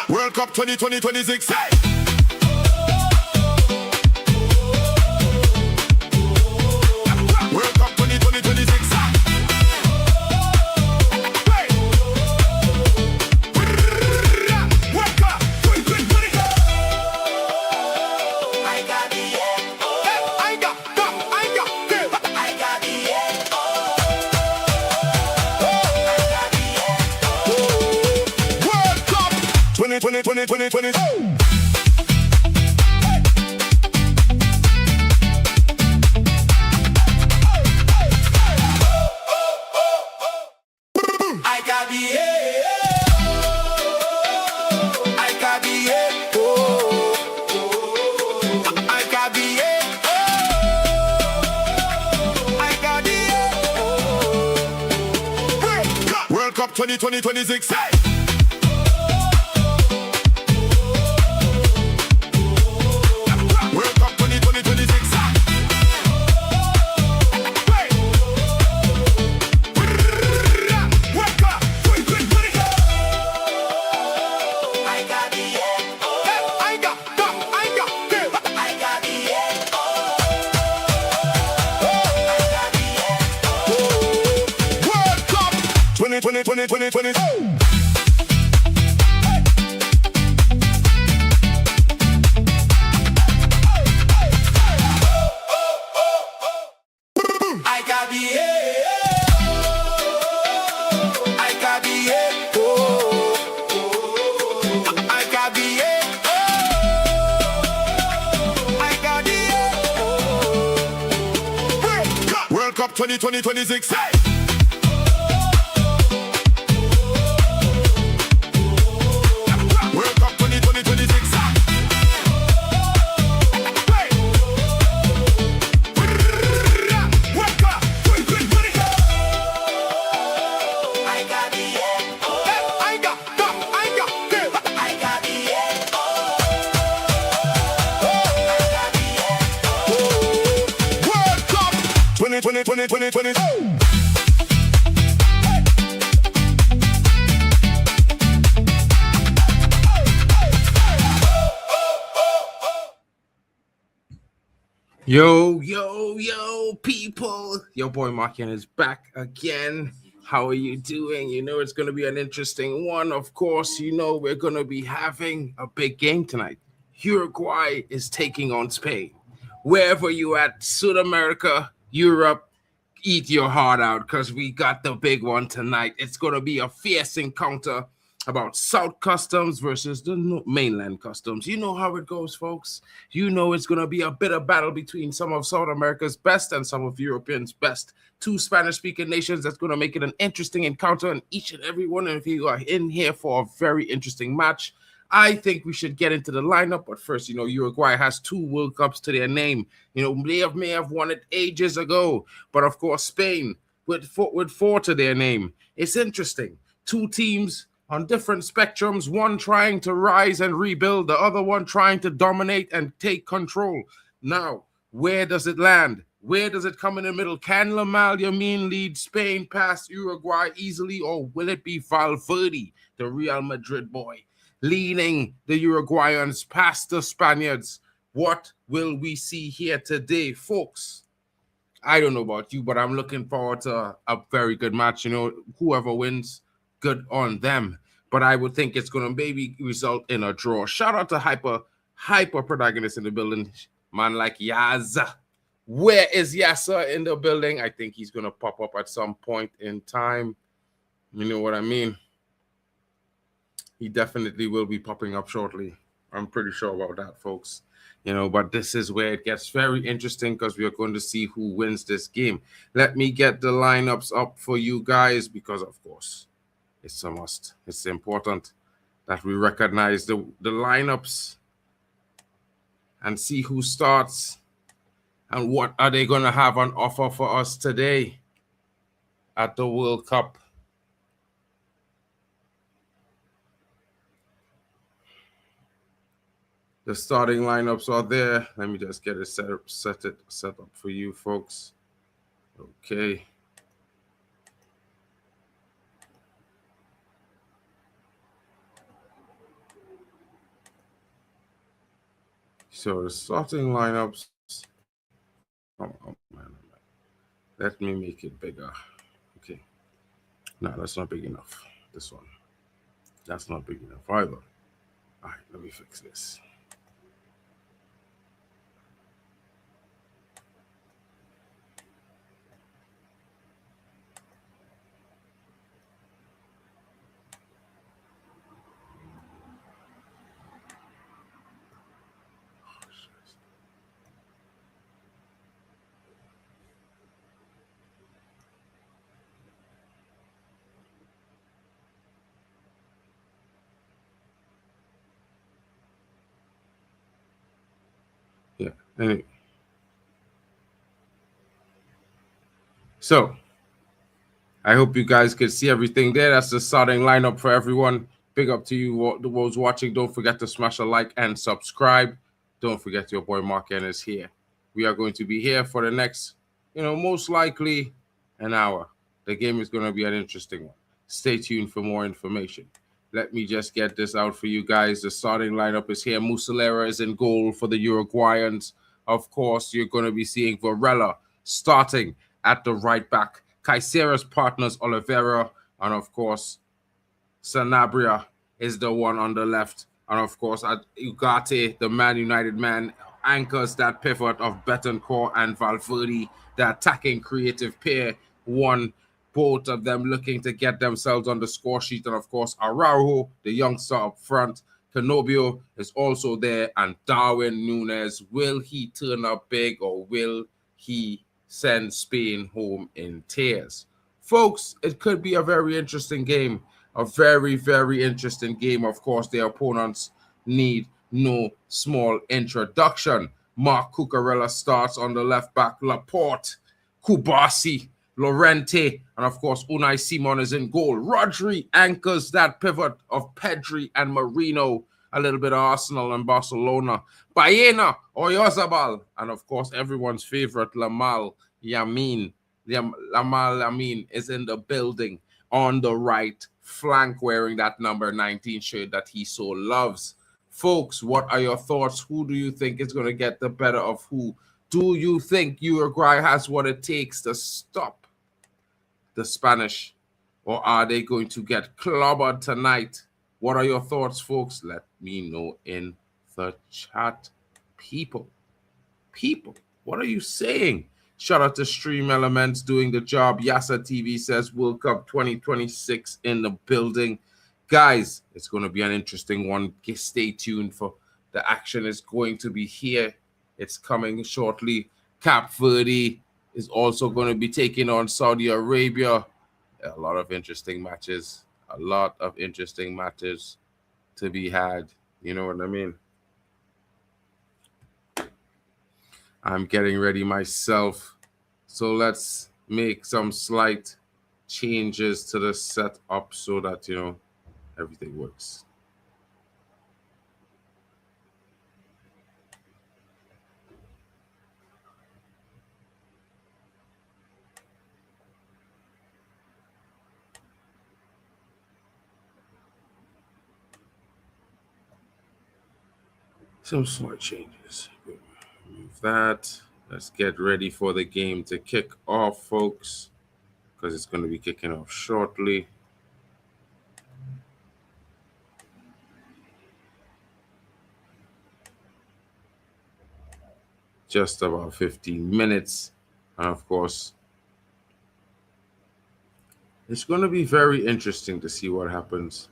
World Cup 2026. World Cup 2026. World Cup 2026. World Cup 2026. World Cup 2026. Yo, people. Your boy Markian is back again. How are you doing? You know it's going to be an interesting one. Of course, you know we're going to be having a big game tonight. Uruguay is taking on Spain. Wherever you at, South America, Europe, eat your heart out because we got the big one tonight. It's going to be a fierce encounter about South Customs versus the mainland Customs. You know how it goes, folks. You know it's going to be a bitter battle between some of South America's best and some of Europeans' best. Two Spanish-speaking nations that's going to make it an interesting encounter, and each and every one of you are in here for a very interesting match. I think we should get into the lineup, but first, you know, Uruguay has 2 World Cups to their name. You know, they may have won it ages ago, but of course, Spain with 4 to their name. It's interesting. 2 teams on different spectrums, one trying to rise and rebuild, the other one trying to dominate and take control. Now, where does it land? Where does it come in the middle? Can Lamine Yamal lead Spain past Uruguay easily, or will it be Valverde, the Real Madrid boy, leading the Uruguayans past the Spaniards? What will we see here today, folks? I don't know about you, but I'm looking forward to a very good match. You know, whoever wins, good on them. But I would think it's going to maybe result in a draw. Shout out to Hyper Protagonist in the building. Man like Yaza. Where is Yasa in the building? I think he's going to pop up at some point in time. You know what I mean? He definitely will be popping up shortly. I'm pretty sure about that, folks. You know, but this is where it gets very interesting because we are going to see who wins this game. Let me get the lineups up for you guys because, of course, it's a must. It's important that we recognize the lineups and see who starts and what are they going to have on offer for us today at the World Cup. The starting lineups are there. Let me just get it set up for you folks. Okay. So the starting lineups. Oh man. Let me make it bigger. Okay. No, that's not big enough. This one. That's not big enough either. All right, let me fix this. Yeah. Anyway. So I hope you guys could see everything there. That's the starting lineup for everyone. Big up to you, the ones watching. Don't forget to smash a like and subscribe. Don't forget your boy Mark N is here. We are going to be here for the next, most likely an hour. The game is going to be an interesting one. Stay tuned for more information. Let me just get this out for you guys. The starting lineup is here. Muslera is in goal for the Uruguayans. Of course, you're going to be seeing Varela starting at the right back. Caicedo's partners, Oliveira, and of course, Sanabria is the one on the left. And of course, Ugarte, the Man United man, anchors that pivot of Betancourt and Valverde, the attacking creative pair. Both of them looking to get themselves on the score sheet. And of course, Araujo, the youngster up front. CONMEBOL is also there. And Darwin Núñez, will he turn up big or will he send Spain home in tears? Folks, it could be a very interesting game. A very, very interesting game. Of course, their opponents need no small introduction. Marc Cucurella starts on the left back. Laporte, Kubasi, Llorente, and of course, Unai Simon is in goal. Rodri anchors that pivot of Pedri and Marino. A little bit of Arsenal and Barcelona. Baena, Oyarzabal, and of course, everyone's favorite, Lamine Yamal is in the building on the right flank wearing that number 19 shirt that he so loves. Folks, what are your thoughts? Who do you think is going to get the better of who? Do you think Uruguay has what it takes to stop the Spanish? Or are they going to get clobbered tonight? What are your thoughts, folks? Let me know in the chat. People, what are you saying? Shout out to Stream Elements doing the job. Yasa TV says World Cup 2026 in the building. Guys, it's going to be an interesting one. Stay tuned for the action is going to be here. It's coming shortly. Cape Verde is also going to be taking on Saudi Arabia. A lot of interesting matches. A lot of interesting matches to be had. You know what I mean? I'm getting ready myself. So let's make some slight changes to the setup so that, everything works. Some slight changes. Move that. Let's get ready for the game to kick off, folks, because it's going to be kicking off shortly. Just about 15 minutes. And of course, it's going to be very interesting to see what happens.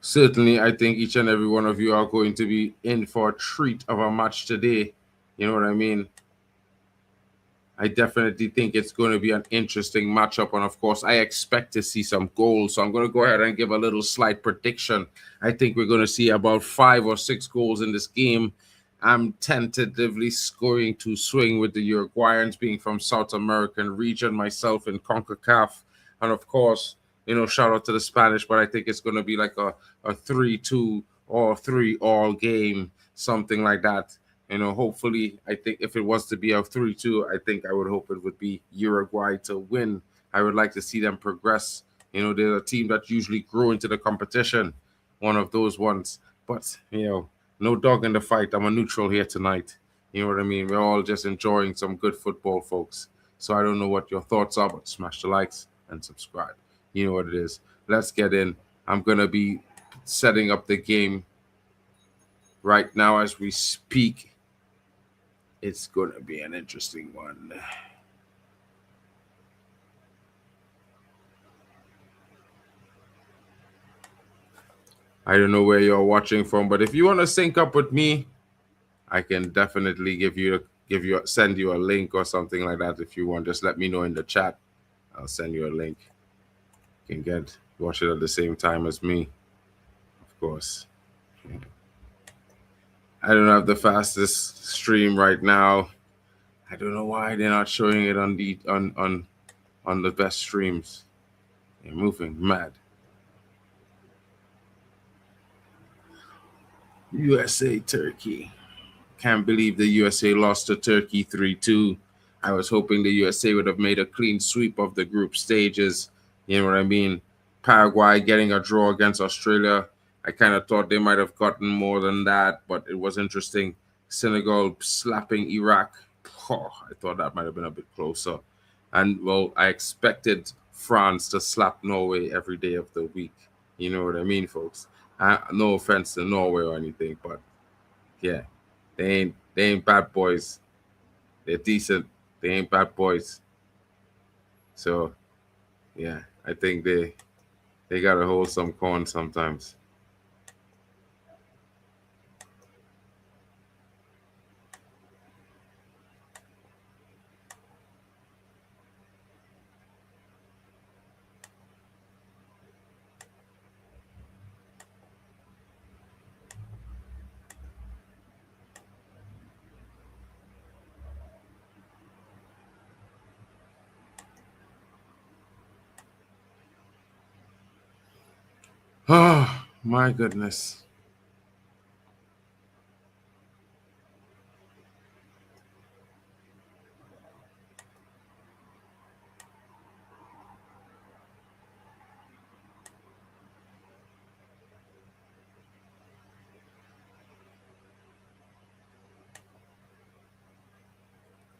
Certainly, I think each and every one of you are going to be in for a treat of a match today. You know what I mean? I definitely think it's going to be an interesting matchup. And of course, I expect to see some goals. So I'm going to go ahead and give a little slight prediction. I think we're going to see about 5 or 6 goals in this game. I'm tentatively going to swing with the Uruguayans, being from South American region, myself in CONCACAF. And of course, shout out to the Spanish, but I think it's going to be like a 3-2 or 3-all game, something like that. Hopefully, I think if it was to be a 3-2, I think I would hope it would be Uruguay to win. I would like to see them progress. They're a team that usually grew into the competition, one of those ones. But, no dog in the fight. I'm a neutral here tonight. You know what I mean? We're all just enjoying some good football, folks. So I don't know what your thoughts are, but smash the likes and subscribe. You know what it is. Let's get in. I'm going to be setting up the game right now as we speak. It's going to be an interesting one. I don't know where you're watching from, but if you want to sync up with me, I can definitely send you a link or something like that. If you want, just let me know in the chat. I'll send you a link. You can watch it at the same time as me, of course. I don't have the fastest stream right now. I don't know why they're not showing it on the best streams. They're moving mad. USA Turkey. Can't believe the USA lost to Turkey 3-2. I was hoping the USA would have made a clean sweep of the group stages. You know what I mean? Paraguay getting a draw against Australia. I kind of thought they might have gotten more than that, but it was interesting. Senegal slapping Iraq. Oh, I thought that might have been a bit closer. And, well, I expected France to slap Norway every day of the week. You know what I mean, folks? No offense to Norway or anything, but, yeah. They ain't bad boys. They're decent. They ain't bad boys. So, yeah, I think they gotta hold some corn sometimes. Oh, my goodness.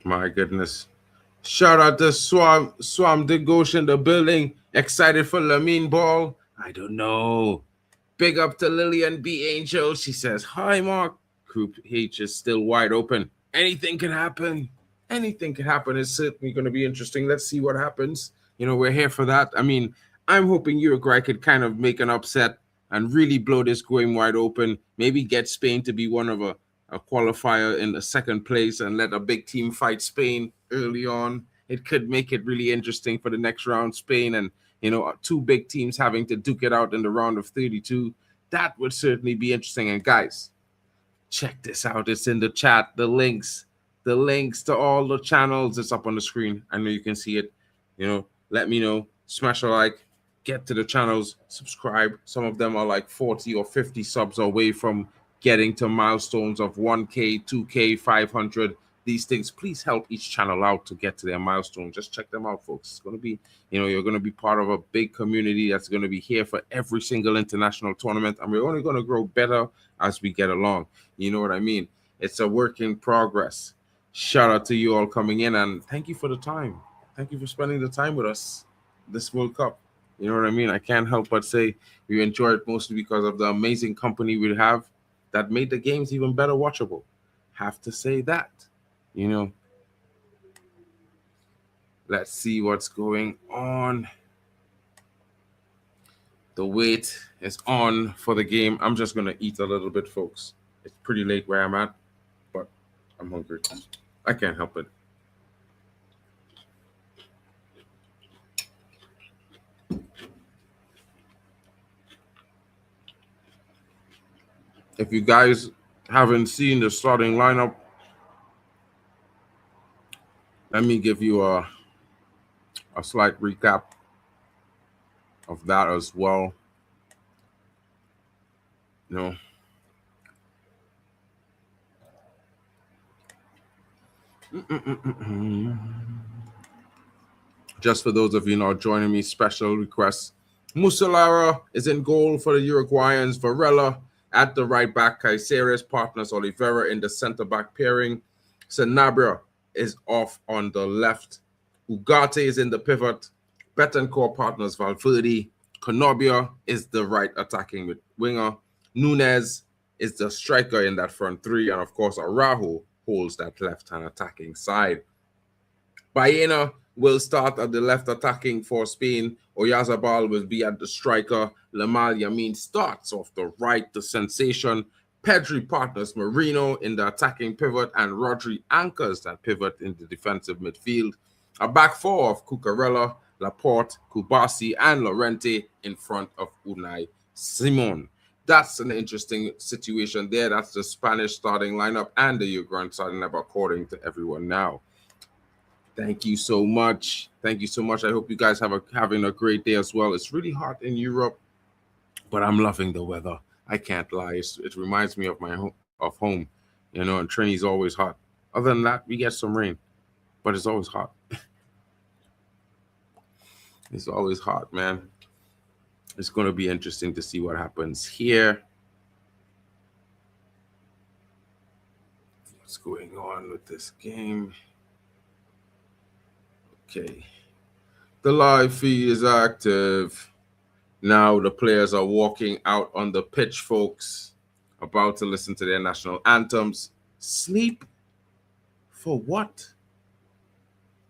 My goodness. Shout out to Swam Degosh in the building. Excited for Lamine Ball? I don't know. Big up to Lillian B. Angel. She says, hi, Mark. Group H is still wide open. Anything can happen. Anything can happen. It's certainly going to be interesting. Let's see what happens. We're here for that. I mean, I'm hoping Uruguay could kind of make an upset and really blow this game wide open. Maybe get Spain to be one of a qualifier in the second place and let a big team fight Spain early on. It could make it really interesting for the next round. Spain and, 2 big teams having to duke it out in the round of 32. That would certainly be interesting. And guys, check this out. It's in the chat. The links to all the channels. It's up on the screen. I know you can see it. Let me know. Smash a like. Get to the channels. Subscribe. Some of them are like 40 or 50 subs away from getting to milestones of 1K, 2K, 500. These things, please help each channel out to get to their milestone. Just check them out, folks. It's going to be, you're going to be part of a big community that's going to be here for every single international tournament. And we're only going to grow better as we get along. You know what I mean? It's a work in progress. Shout out to you all coming in, and thank you for the time. Thank you for spending the time with us this World Cup. You know what I mean? I can't help but say we enjoy it mostly because of the amazing company we have that made the games even better watchable. Have to say that. Let's see what's going on. The wait is on for the game. I'm just going to eat a little bit, folks. It's pretty late where I'm at, but I'm hungry. I can't help it. If you guys haven't seen the starting lineup, let me give you a slight recap of that as well. You know, just for those of you not joining me, special request. Musiala is in goal for the Uruguayans. Varela at the right back. Caiceres partners Oliveira in the center back pairing. Sanabria is off on the left. Ugarte is in the pivot. Betancourt partners Valverde. Conobia is the right attacking winger. Nunez is the striker in that front three. And of course, Araujo holds that left-hand attacking side. Baena will start at the left attacking for Spain. Oyarzabal will be at the striker. Lamine Yamal starts off the right, the sensation. Pedri partners Marino in the attacking pivot, and Rodri anchors that pivot in the defensive midfield. A back four of Cucurella, Laporte, Kubasi, and Llorente in front of Unai Simon. That's an interesting situation there. That's the Spanish starting lineup and the Uruguayan starting lineup according to everyone now. Thank you so much. Thank you so much. I hope you guys having a great day as well. It's really hot in Europe, but I'm loving the weather. I can't lie. It reminds me of my home, you know. And Trinity's always hot. Other than that, we get some rain, but it's always hot. It's always hot, man. It's going to be interesting to see what happens here. What's going on with this game? Okay. The live feed is active. Now the players are walking out on the pitch, folks, about to listen to their national anthems. Sleep for what?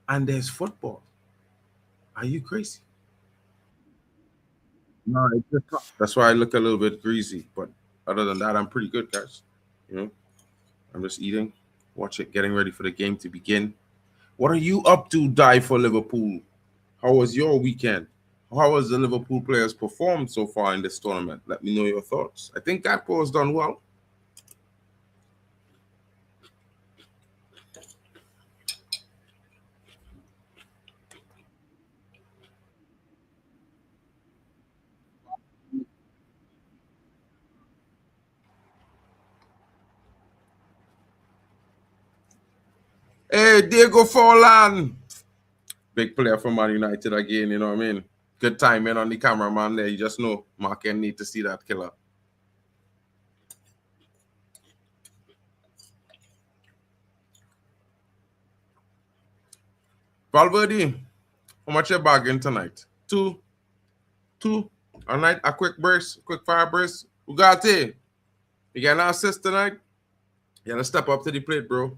And there's football. Are you crazy? No, it's just hot. That's why I look a little bit greasy. But other than that, I'm pretty good, guys. You know, I'm just eating, watch it, getting ready for the game to begin. What are you up to, Die for Liverpool? How was your weekend? How has the Liverpool players performed so far in this tournament? Let me know your thoughts. I think Gakpo has done well. Hey, Diego Forlan. Big player for Man United again, you know what I mean? Good timing on the cameraman there. You just know Mark and need to see that killer. Valverde, how much you bargain tonight? Two. A night, a quick burst, quick fire burst. Ugarte, you got an assist tonight? You gotta step up to the plate, bro.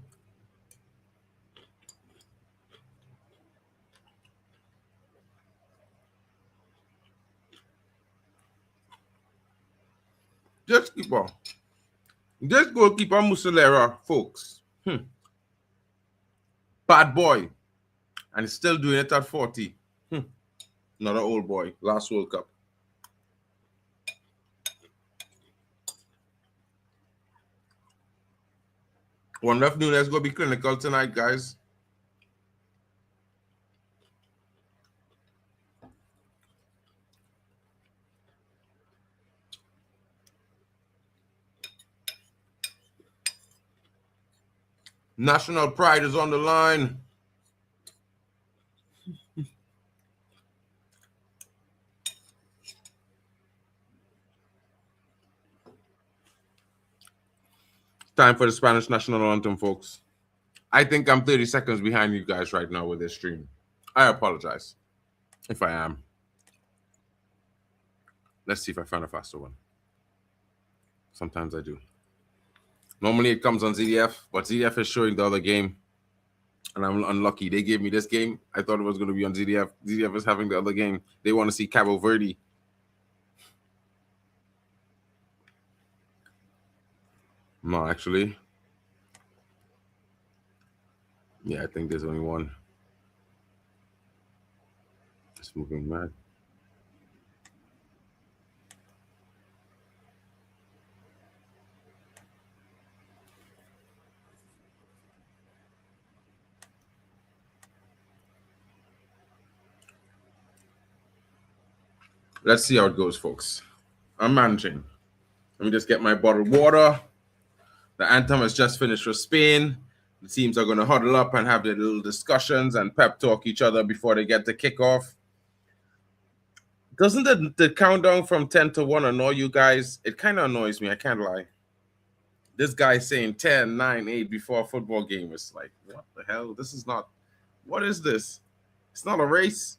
Just keep on. Just goalkeeper Muslera, folks. Bad boy. And he's still doing it at 40. Not an old boy. Last World Cup. One left Nunes going to be clinical tonight, guys. National pride is on the line. Time for the Spanish national anthem, folks. I think I'm 30 seconds behind you guys right now with this stream. I apologize if I am. Let's see if I find a faster one. Sometimes I do. Normally it comes on ZDF, but ZDF is showing the other game. And I'm unlucky. They gave me this game. I thought it was going to be on ZDF. ZDF is having the other game. They want to see Cabo Verde. No, actually. Yeah, I think there's only one. It's moving mad. Let's see how it goes, folks. I'm managing. Let me just get my bottled water. The anthem has just finished for Spain. The teams are going to huddle up and have their little discussions and pep talk each other before they get to kickoff. Doesn't the countdown from 10 to 1 annoy you guys? It kind of annoys me. I can't lie. This guy saying 10, 9, 8 before a football game is like, what the hell? This is not, what is this? It's not a race.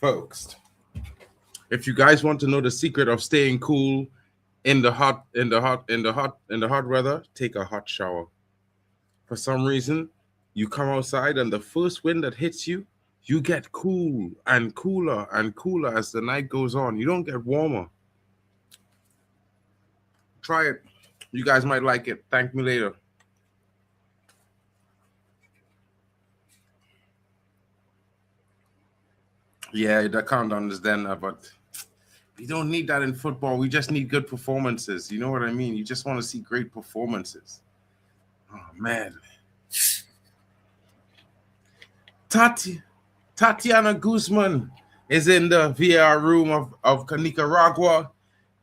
Folks, if you guys want to know the secret of staying cool in the hot weather, take a hot shower. For some reason, you come outside and the first wind that hits you, you get cool and cooler and cooler as the night goes on. You don't get warmer. Try it. You guys might like it. Thank me later. Yeah, the countdown is then, but we don't need that in football. We just need good performances. You know what I mean? You just want to see great performances. Oh, man. Tatiana Guzman is in the VAR room of Nicaragua.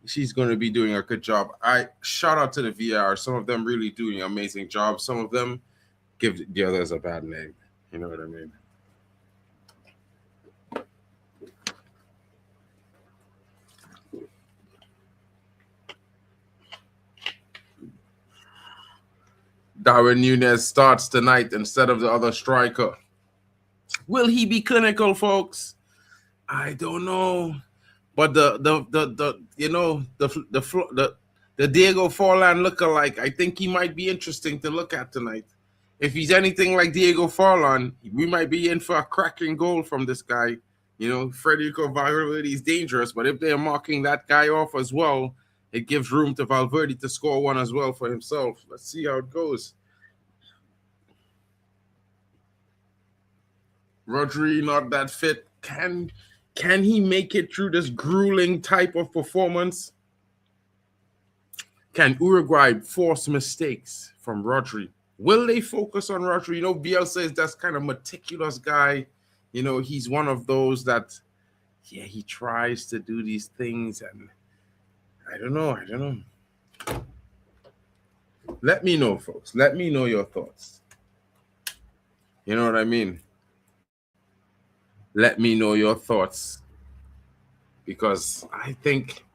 She's going to be doing a good job. I shout out to the VAR. Some of them really doing an amazing job. Some of them give the others a bad name. You know what I mean? Darwin Núñez starts tonight instead of the other striker. Will he be clinical, folks? I don't know. But the Diego Forlan lookalike, I think he might be interesting to look at tonight. If he's anything like Diego Forlan, we might be in for a cracking goal from this guy. You know, Federico Valverde is dangerous, but if they're marking that guy off as well, it gives room to Valverde to score one as well for himself. Let's see how it goes. Rodri not that fit. Can he make it through this grueling type of performance? Can Uruguay force mistakes from Rodri? Will they focus on Rodri? You know, Bielsa is that kind of meticulous guy. You know, he's one of those that, yeah, he tries to do these things, and I don't know. Let me know, folks. Let me know your thoughts. You know what I mean? Let me know your thoughts, because I think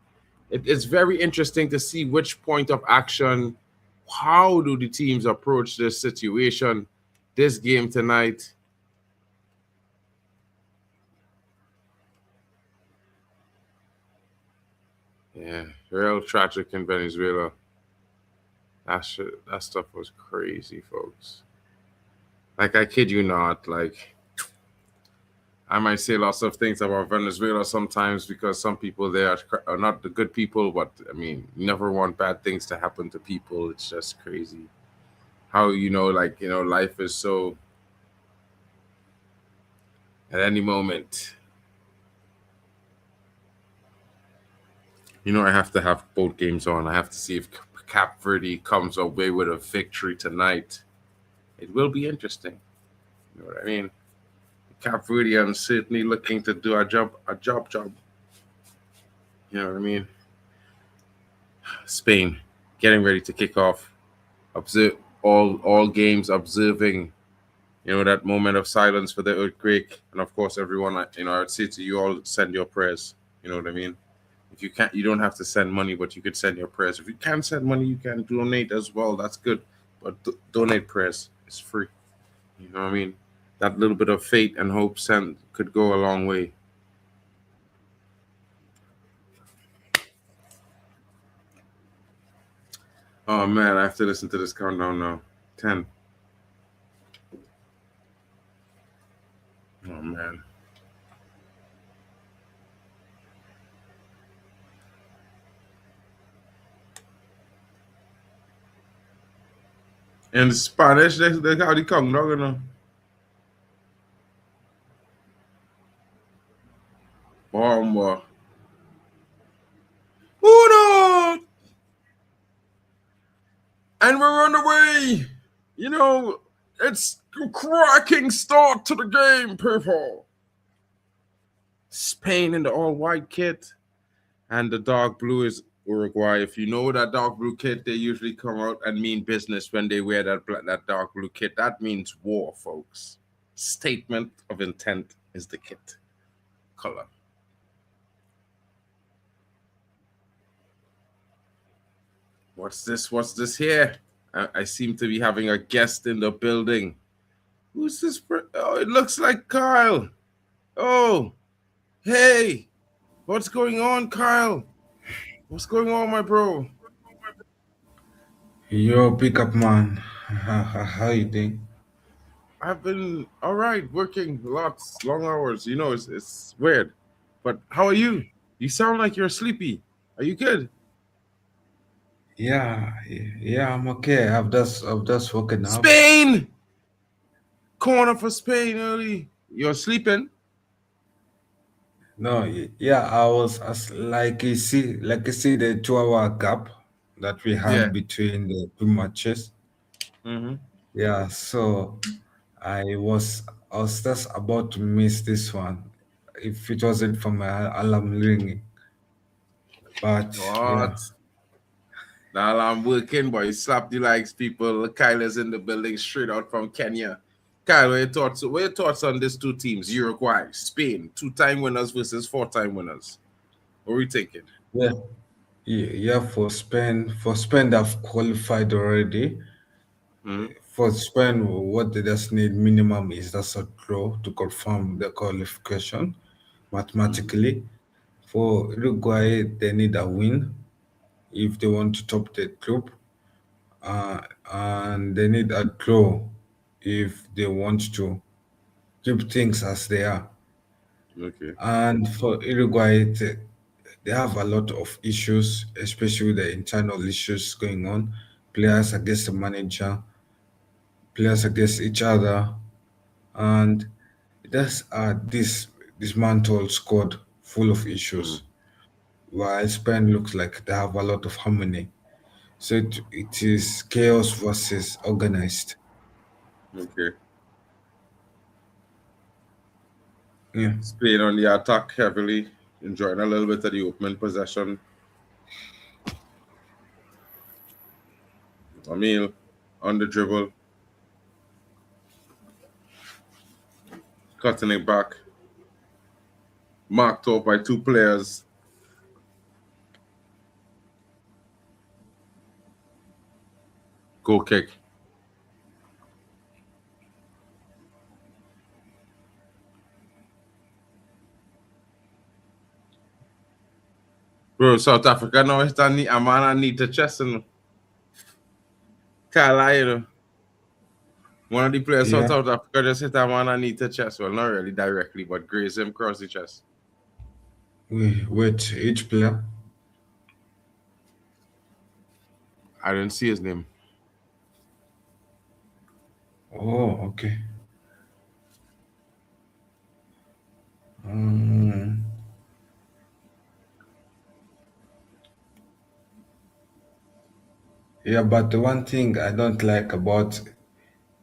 it's very interesting to see which point of action, how do the teams approach this situation, this game tonight. Yeah, real tragic in Venezuela. That stuff was crazy, folks. Like, I kid you not, like, I might say lots of things about Venezuela sometimes because some people there are not the good people, but I mean, you never want bad things to happen to people. It's just crazy how, life is so at any moment. I have to have both games on. I have to see if Cap Verde comes away with a victory tonight. It will be interesting. You know what I mean? Cap Verde and Sydney looking to do a job. You know what I mean? Spain getting ready to kick off. Observe all games, observing, that moment of silence for the earthquake. And of course, everyone, I'd say to you all, send your prayers. You know what I mean? If you can't, you don't have to send money, but you could send your prayers. If you can't send money, you can donate as well. That's good. But donate prayers. It's free. You know what I mean? That little bit of faith and hope sent could go a long way. Oh man, I have to listen to this countdown now. 10. Oh man. In Spanish, they got the countdown, you know. Bomba. Uno! And we're on the way. You know, it's a cracking start to the game, people. Spain in the all-white kit, and the dark blue is Uruguay. If you know that dark blue kit, they usually come out and mean business when they wear that dark blue kit. That means war, folks. Statement of intent is the kit color. What's this? What's this here? I seem to be having a guest in the building. Who's this? Oh, it looks like Kyle. Oh, hey. What's going on, Kyle? What's going on, my bro? Yo, pickup man, how you doing? I've been all right, working lots, long hours. You know, it's weird. But how are you? You sound like you're sleepy. Are you good? Yeah, I'm okay. I've just woken up. Spain! Corner for Spain early. You're sleeping? No, yeah, I was like you see the 2 hour gap that we Yeah. had between the two matches. Mm-hmm. Yeah, so I was just about to miss this one if it wasn't for my alarm ringing. But yeah, What? Now I'm working, boy. Slap the likes, people. Kyle is in the building straight out from Kenya. Kyle, what are your thoughts on these two teams? Uruguay, Spain, 2-time winners versus 4-time winners. What are we thinking? yeah, yeah. For Spain, they've qualified already. Mm-hmm. For Spain, what they just need minimum is just a draw to confirm the qualification Mm-hmm. mathematically. For Uruguay, they need a win if they want to top the group, and they need a draw if they want to keep things as they are. Okay. And for Uruguay, they have a lot of issues, especially the internal issues going on, players against the manager, players against each other, and there's this dismantled squad full of issues, Mm-hmm. while Spain looks like they have a lot of harmony. So it is chaos versus organized. Okay. Yeah, Spain on the attack heavily, enjoying a little bit of the opening possession. Emil on the dribble, cutting it back, marked off by two players. Goal kick. Bro, South Africa now está ni amana need to chest and Carlisle. One of the players from yeah. South Africa just hit Amana need to chest. Well, not really directly, but grazed him across the chest. Wait, each player. I didn't see his name. Oh, okay. Um, yeah, but the one thing I don't like about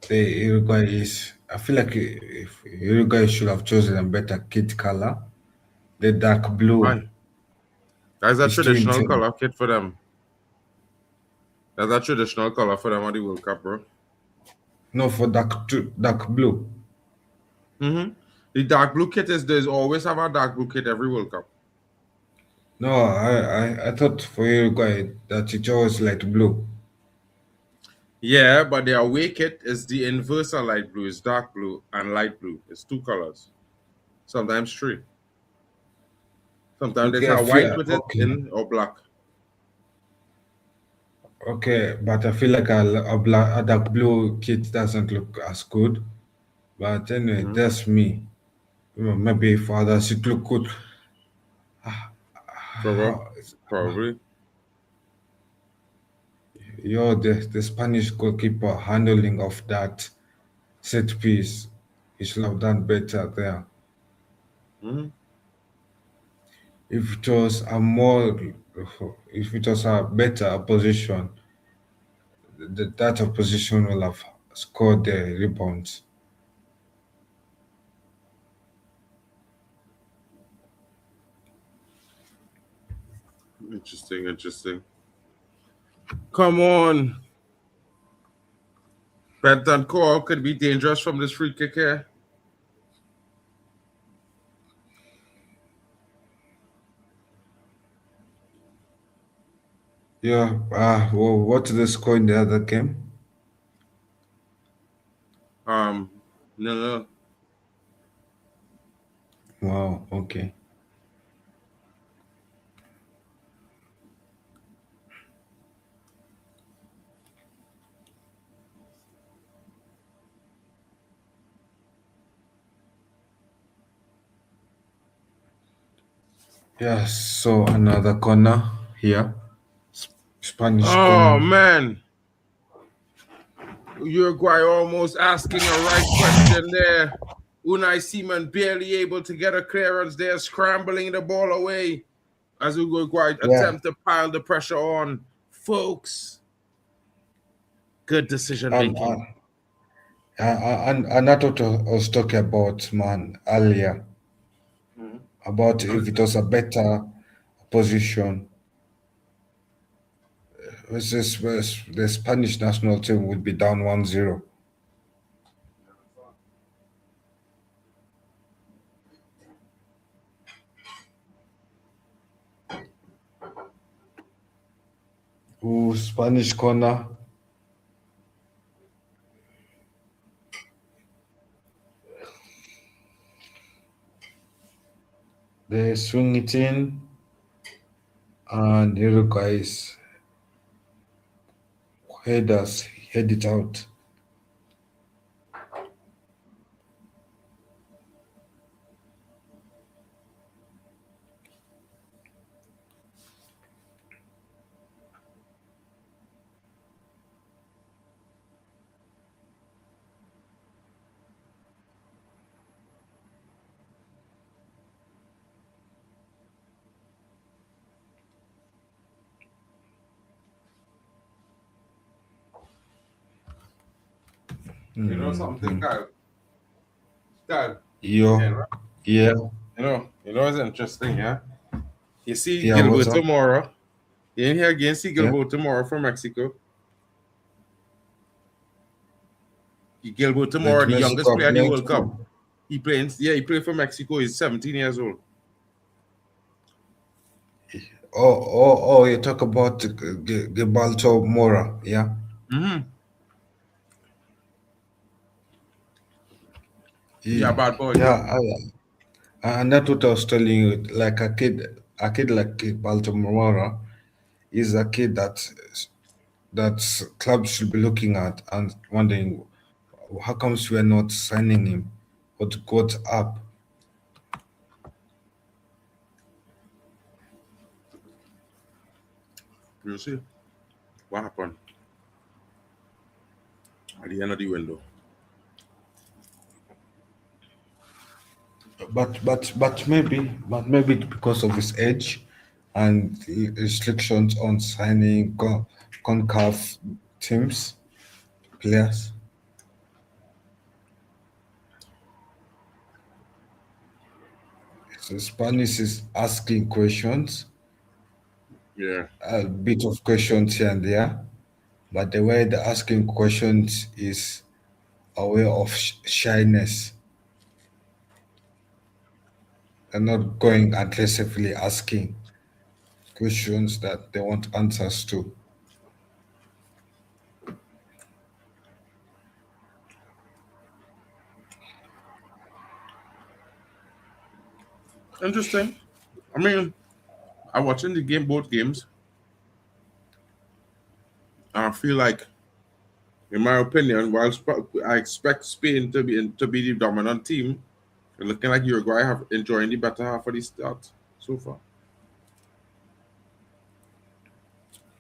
the Uruguay is I feel like if Uruguay should have chosen a better kit color. The dark blue Why? That's a is too traditional intense. color kit for them. That's a traditional color for them at the World Cup, bro. No, for dark blue. Mm-hmm. The dark blue kit is there's always have a dark blue kit every World Cup. No, I thought for Uruguay that it was light blue. Yeah, but the away kit is the inverse of light blue. It's dark blue and light blue. It's two colors. Sometimes three. Sometimes there's Okay, a white with it okay, in or black. okay, but I feel like a dark blue kit doesn't look as good. But anyway, Mhm. that's me. Maybe for others it look good. Probably. How, Probably. the Spanish goalkeeper handling of that set piece, he should have done better there. Mhm. If it was a more, if it was a better position, that opposition will have scored the rebounds. Interesting, interesting. Come on. Betancourt could be dangerous from this free kick here. Yeah, well, what's the score in the other game? No, no. Wow, okay. Yeah, so another corner here. Spanish Oh corner. man. Uruguay almost asking a right question there. Unai Simon barely able to get a clearance there, scrambling the ball away as Uruguay Yeah, attempt to pile the pressure on. Folks, good decision and making. and that's what I was talking about, man, earlier, about if it was a better position, the Spanish national team would be down 1-0. Ooh, Spanish corner. They swing it in, and Uruguay's headers head it out. You know something, Mhm. Kyle? Kyle, yeah, Yo, yeah, it's interesting, yeah. You see yeah, what's Gilberto up? Mora. You in here again, see Yeah, Gilberto Mora from Mexico. Gilberto Mora, with the youngest Mexico, player in the World Cup. Mexico. He played for Mexico. He's 17 years old. Oh, you talk about Gibalto Mora, yeah? Mm-hmm. Yeah, Yeah, bad boy. yeah, and that's what I was telling you. Like a kid like Gibalto Mora is a kid that clubs should be looking at and wondering how comes we're not signing him? What's up? You see what happened at the end of the window. But maybe because of his age and restrictions on signing CONCACAF teams players. So Spanish is asking questions, Yeah. a bit of questions here and there, but the way they're asking questions is a way of shyness. They're not going aggressively asking questions that they want answers to. Interesting. I mean, I'm watching the game, both games, and I feel like, in my opinion, while I expect Spain to be the dominant team, it's looking like Uruguay have enjoying the better half of the start so far.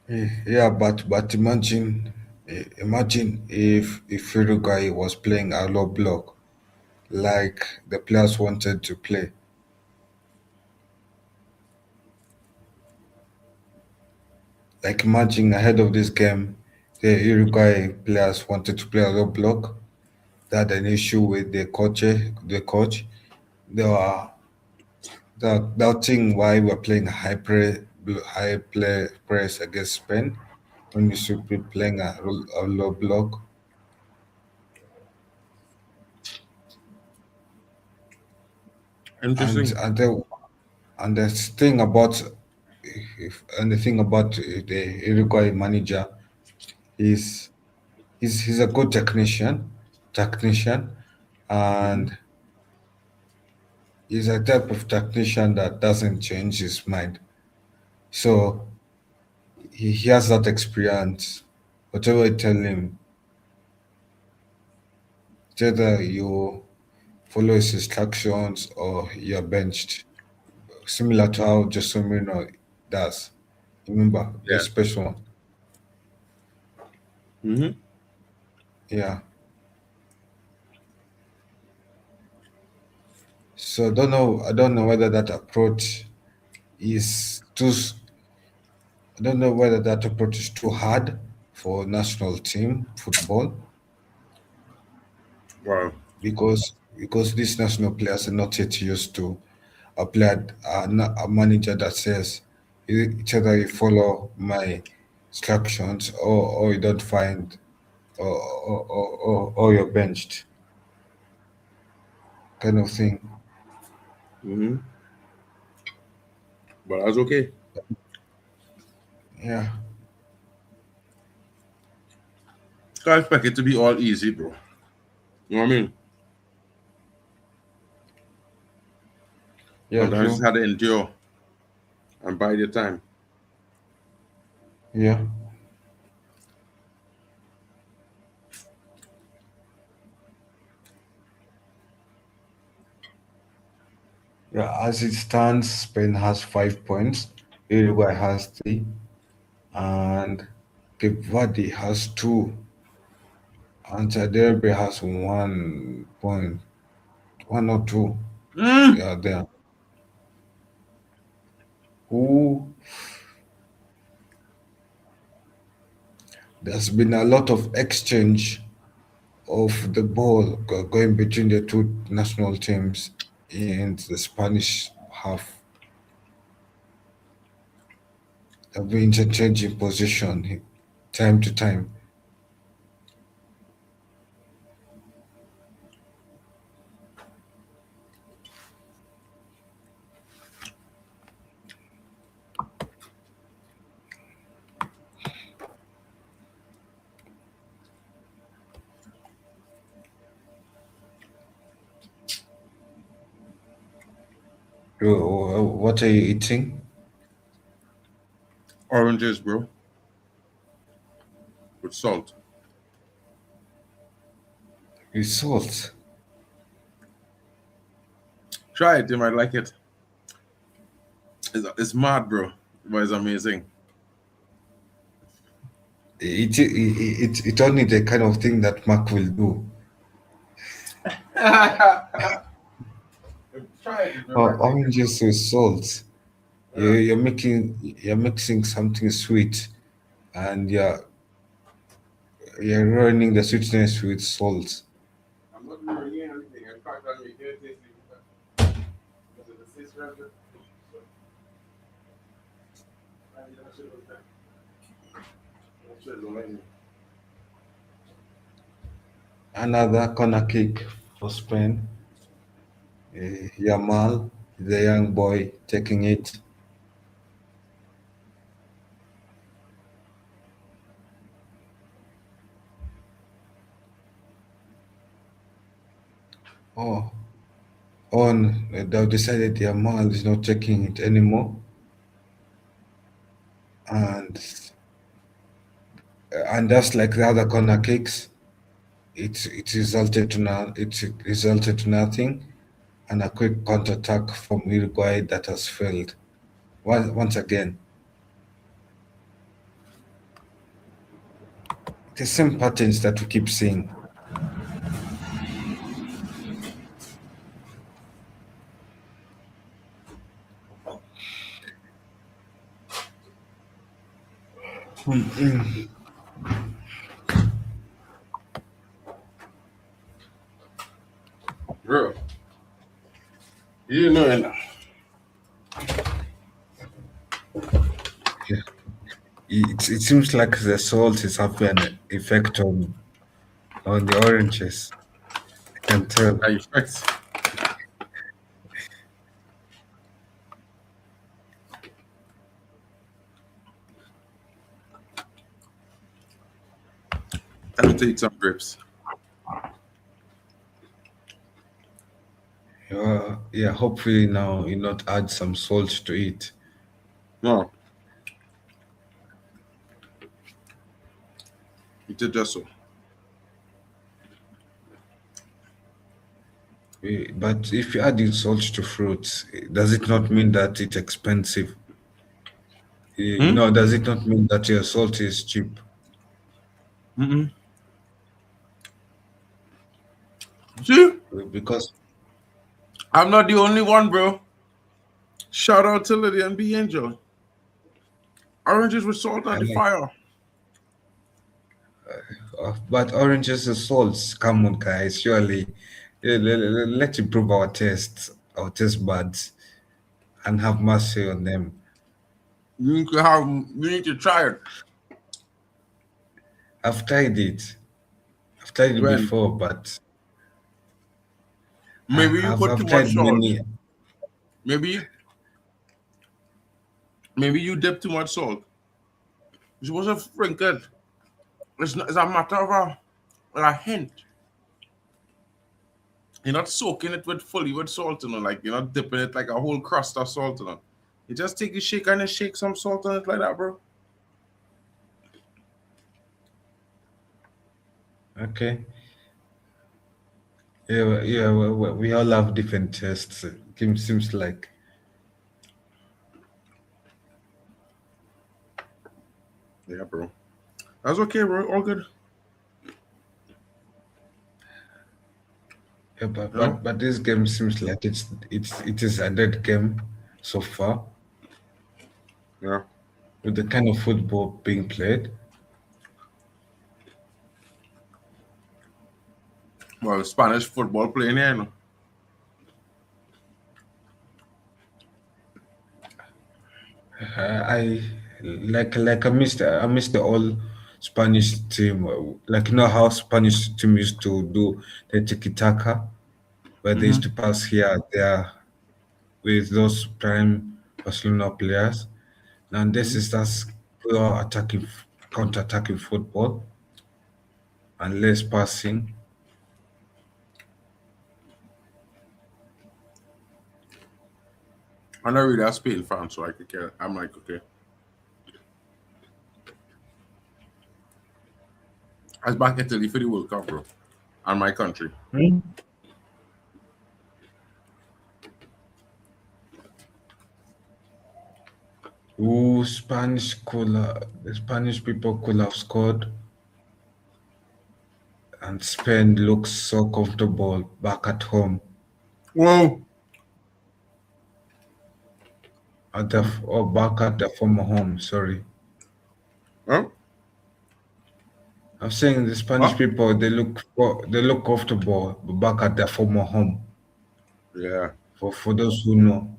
Yeah, but imagine if Uruguay was playing a low block like the players wanted to play. Like imagine ahead of this game, the Uruguay players wanted to play a low block. They had an issue with the coach. They were doubting why we're playing high play press against Spain when we should be playing a low block. And Interesting. and the and the thing about and the thing about the Uruguay manager is he's a good technician, Hmm. and he's a type of technician that doesn't change his mind. So he has that experience. Whatever I tell him, it's either you follow his instructions or you're benched. Similar to how Jose Mourinho does. Remember, the Yeah. special one. Hmm. Yeah. So I don't know whether that approach is too I don't know whether that approach is too hard for national team football Wow. because these national players are not yet used to a manager that says it's either you follow my instructions or you don't find or you're benched kind of thing. Hmm. But that's okay. Yeah, Can't expect it to be all easy, bro. You know what I mean? yeah, Sometimes it's true. had to endure and bide your time. Yeah, yeah. As it stands, Spain has 5 points, Uruguay has three, and Cape Verde has two, and Saudi Arabia has 1 point, one or two. Mm. Yeah, there. Who There's been a lot of exchange of the ball going between the two national teams in the Spanish half. They've been interchanging position time to time. What are you eating? Oranges, bro, with salt. It's salt. Try it, you might like it. It's mad, bro, but it's amazing. It's only the kind of thing that Mark will do. Try it, you might like it, bro. Oranges with salt. Yeah. You're mixing something sweet, and you're ruining the sweetness with salt. I'm not doing anything. In fact, I'm making it taste even better. Because it tastes very good. So, I need to show them. I should have known. Another corner kick for Spain. Yamal, the young boy, taking it. Oh, on. They've decided Yamal is not taking it anymore, and just like the other corner kicks, it resulted to nothing, and a quick counterattack from Uruguay that has failed once again. The same patterns that we keep seeing. Bro, you know it now. Yeah. It seems like the salt is having an effect on the oranges. I can tell. Are you fixed? Let me take some grips. Yeah, hopefully now you not add some salt to it. No. You did just so. But if you add salt to fruits, does it not mean that it's expensive? Does it not mean that your salt is cheap? Mm-mm. See? Because I'm not the only one, bro. Shout out to Lydia and B Angel. Oranges with salt I on the like, fire. but oranges and salts. Come on, guys, surely let's improve our taste buds, and have mercy on them. You need to try it. I've tried it. I've tried it When before, but maybe you put too I've much tried salt. many. Maybe you dip too much salt. You're supposed to sprinkle it. It's a matter of a hint. You're not soaking it fully with salt, like you're not dipping it like a whole crust of salt, You just take a shake and shake some salt on it like that, bro. Okay. Yeah. We all have different tastes. It seems like. Yeah, bro. That's okay, bro. All good. Yeah, but, You know? but but this game seems like it is a dead game so far, Yeah. with the kind of football being played. Well, Spanish football playing here, I I missed the all Spanish team. Like how Spanish team used to do the tiki taka, where they used to pass here and there with those prime Barcelona players. And this is just pure counter attacking football and less passing. I'm not really a Spain fan, so I could care. I'm like, okay. I was back Italy for the World Cup, bro. And my country. The Spanish people could have scored, and Spain looks so comfortable back at home Whoa. back at their former home. Sorry, Huh? I'm saying the Spanish Huh? people they look comfortable back at their former home. Yeah. For those who know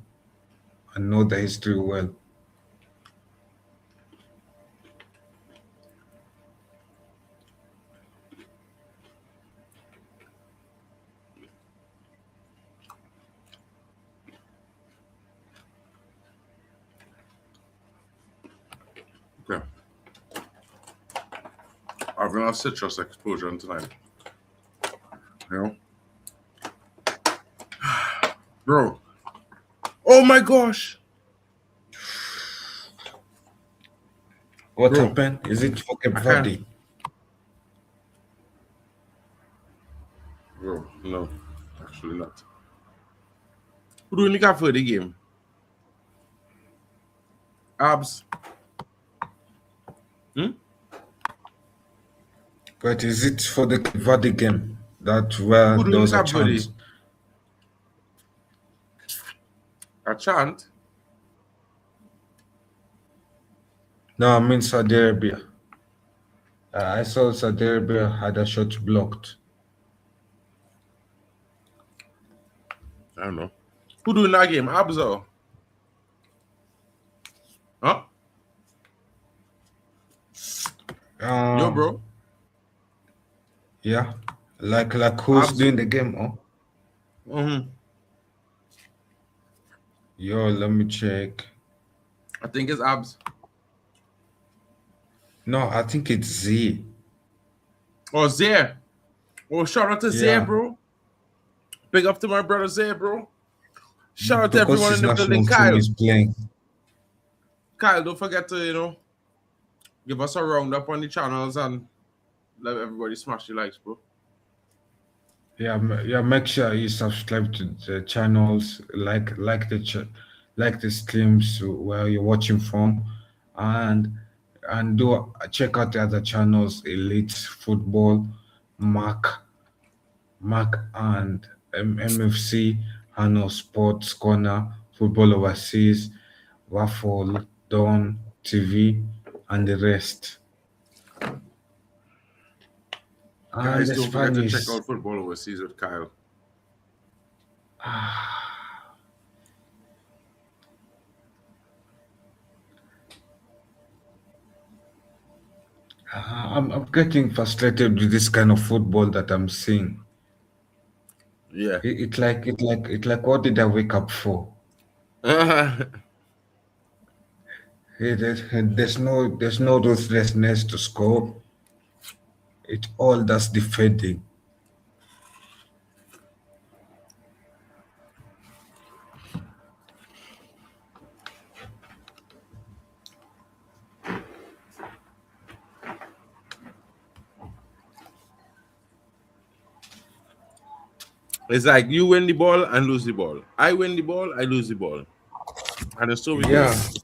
and know the history well. Okay. I've got a citrus explosion tonight. You know? Bro. Oh my gosh. What Bro, happened? Is it for Cape I can't. Verde? Bro, no. Actually not. Who do we look at for the game? Abs. But is it for the Cape Verde game? That where Who do there we was look a at for the chance? a chant? No, I mean Saudi Arabia. I saw Saudi Arabia had a shot blocked. I don't know. Who do in that game? Abs or? Huh? Yo, bro. Yeah, like who's Abs. doing the game? Oh, yo, let me check. I think it's Abs. No, I think it's Z. Oh, Zaire. Oh, shout out to Zaire, Yeah, bro. Big up to my brother Zaire, bro. Shout out to because everyone his in the building. national team Kyle. is playing. Kyle, don't forget to, give us a roundup on the channels and let everybody smash the likes, bro. Yeah, yeah. Make sure you subscribe to the channels, like the streams where you're watching from, and do check out the other channels: Elite Football, Mark and MFC, Hano Sports Corner, Football Overseas, Waffle, Dawn TV, and the rest. And Guys, the don't forget to check Spanish. out Football Overseas with Kyle. I'm getting frustrated with this kind of football that I'm seeing. Yeah. What did I wake up for? There's no ruthlessness to score. It all does defending. It's like you win the ball and lose the ball. I win the ball, I lose the ball. And it's so we Yeah, go.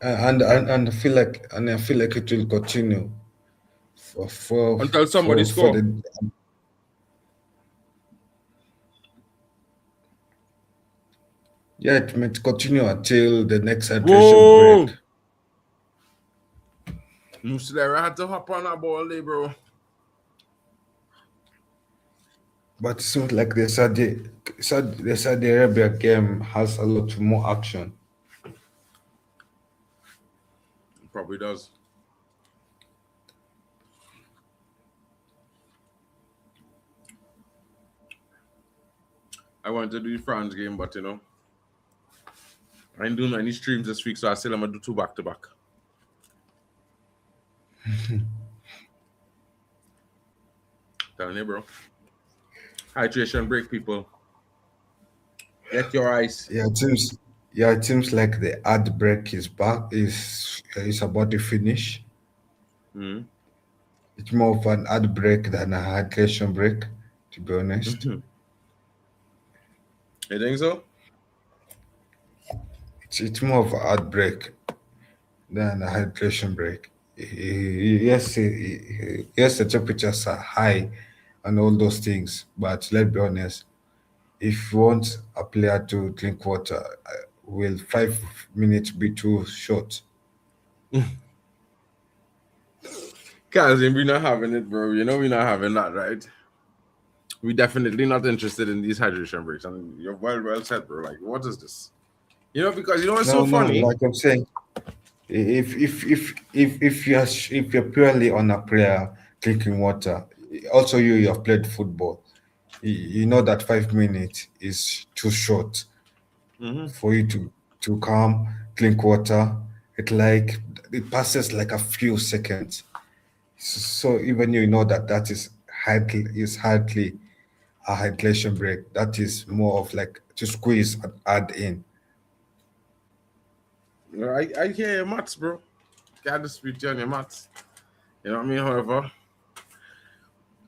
and I feel like it will continue Until somebody for score. the yeah, it might continue until the next hydration Whoa! break. Muslera had to hop on that ball there, bro. But it seems like the Saudi Arabia game has a lot more action. Probably does. I wanted to do the France game, but I ain't doing any streams this week, so I still am gonna do 2 back-to-back. Telling you, bro. Hydration break, people. Get your ice. Yeah, it seems like the ad break is about to finish. Mm-hmm. It's more of an ad break than a hydration break, to be honest. You think so? It's more of an ad break than a hydration break. Yes, yes, the temperatures are high and all those things, but let's be honest. If you want a player to drink water, will 5 minutes be too short? Guys, we're not having it, bro. We're not having that, right? We're definitely not interested in these hydration breaks. And you're well said, bro. Like, what is this? Because it's so funny. Like I'm saying, if you're purely on a player drinking water, also you have played football, you know that 5 minutes is too short for you to come drink water. It passes like a few seconds. So even you know that is hardly a hydration break. That is more of like to squeeze and add in. I hear your maths, bro. Got to speak to you on your maths. You know what I mean? However,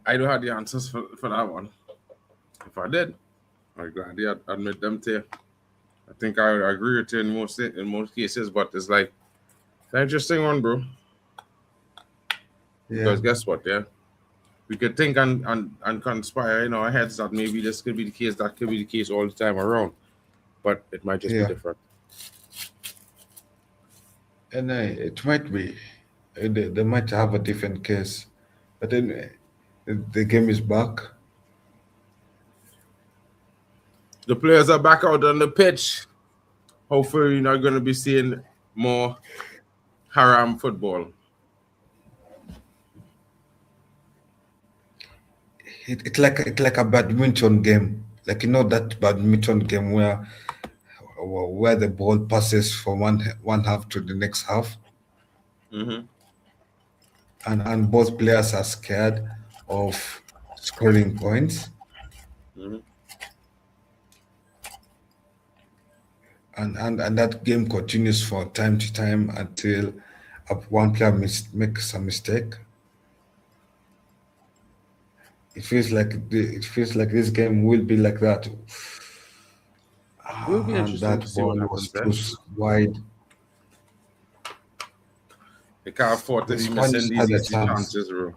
I don't have the answers for that one. If I did, I'd gladly admit them to you. I think I agree with you in most cases, but it's like an interesting one, bro. Yeah. Because guess what, yeah? We could think and conspire in our heads that maybe this could be the case, that could be the case all the time around. But it might just be Yeah. different. And it might be. They might have a different case. But then the game is back. The players are back out on the pitch. Hopefully, you're not going to be seeing more haram football. It's like a badminton game. Like, you know, that badminton game where the ball passes from one half to the next half, Mm-hmm. and both players are scared of scoring points, Mm-hmm. and that game continues for time to time until one player makes a mistake. It feels like this game will be like that. It will be And interesting to that see what ball happens was there. too wide. They can't afford to The be Spanish missing these had a easy chance. chances, bro.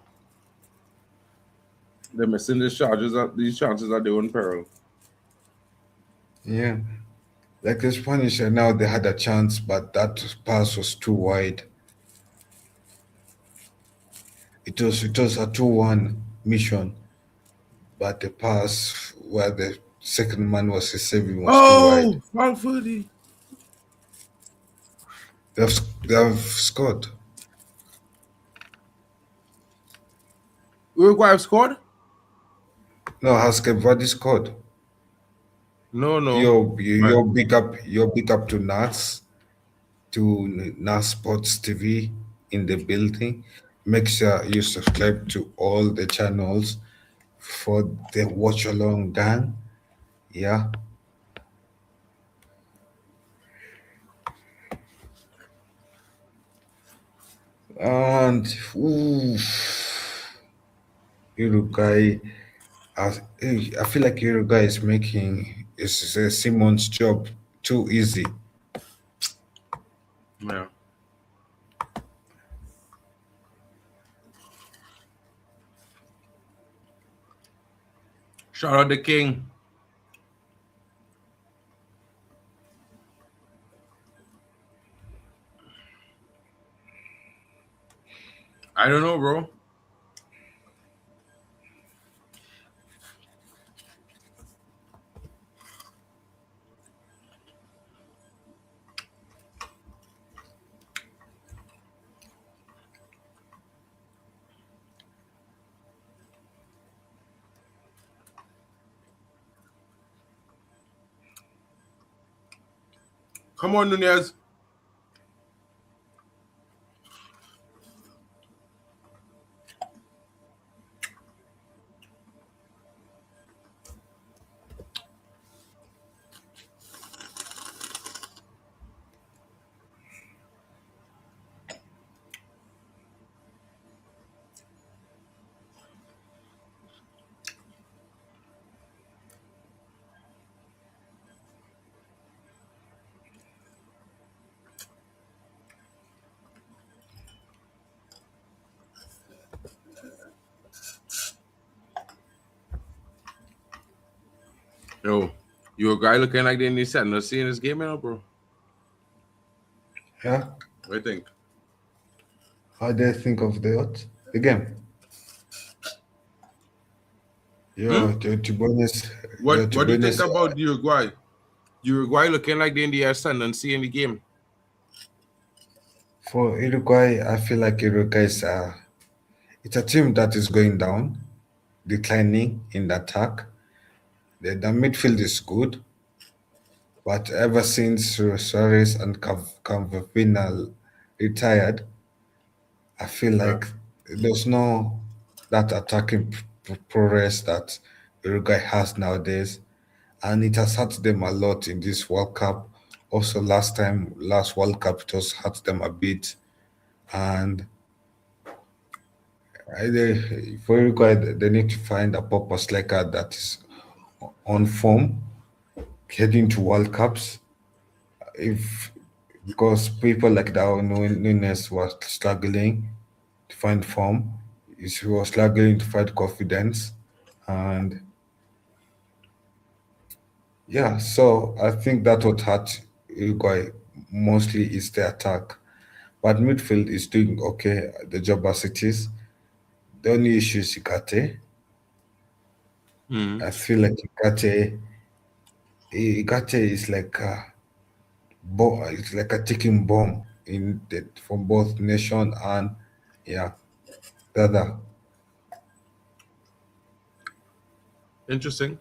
They're missing these chances at their own peril. Yeah. Like the Spanish, now they had a chance, but that pass was too wide. It was a 2-1 mission, but the pass where the second man was receiving was too wide. Oh, Valverde. They have scored. Uruguay have scored? No, has Cape Verde scored? No. But Your big up to Nas Sports TV in the building. Make sure you subscribe to all the channels for the watch along gang. Yeah. And Uruguay, I feel like Uruguay is making Simon's job too easy. yeah. Shout out the king. I don't know, bro. Come on, Nunez. Yo, you a guy looking like they need setting to see in this game, bro. Yeah. What do you think? How do you think of the game? Yeah, to be honest, What do you think about Uruguay? Uruguay looking like they in the ascendancy in the game. for Uruguay, I feel like Uruguay it's a team that is going down, declining in the attack. The midfield is good, but ever since Suarez and Cavapina retired, I feel Yeah. like there's no that attacking progress that Uruguay has nowadays, and it has hurt them a lot in this World Cup. Also, last World Cup, it also hurt them a bit. And for Uruguay, they need to find a proper striker that is on form heading to World Cups. If Because people like Darwin Nunes was struggling to find form, he was struggling to find confidence, and yeah, so I think that what hurt Uruguay mostly is the attack. But midfield is doing okay, the job as it is. The only issue is Ikate. Mm. I feel like Ikate is like it's like a ticking bomb for both nation and yeah, the other. Interesting.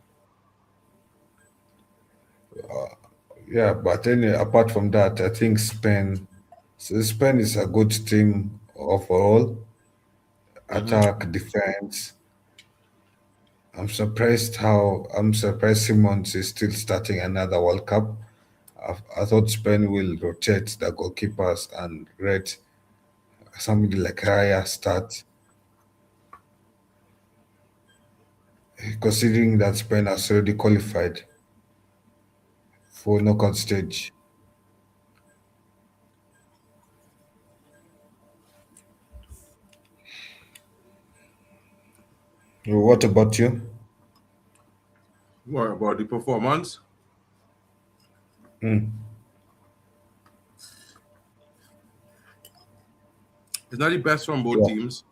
Yeah, but anyway, apart from that, I think Spain. So Spain is a good team overall, Mm-hmm. attack, defense. I'm surprised Simons is still starting another World Cup. I thought Spain will rotate the goalkeepers and let somebody like Raya start, considering that Spain has already qualified for knockout stage. What about you? What about the performance? Mm, It's not the best from both yeah. teams,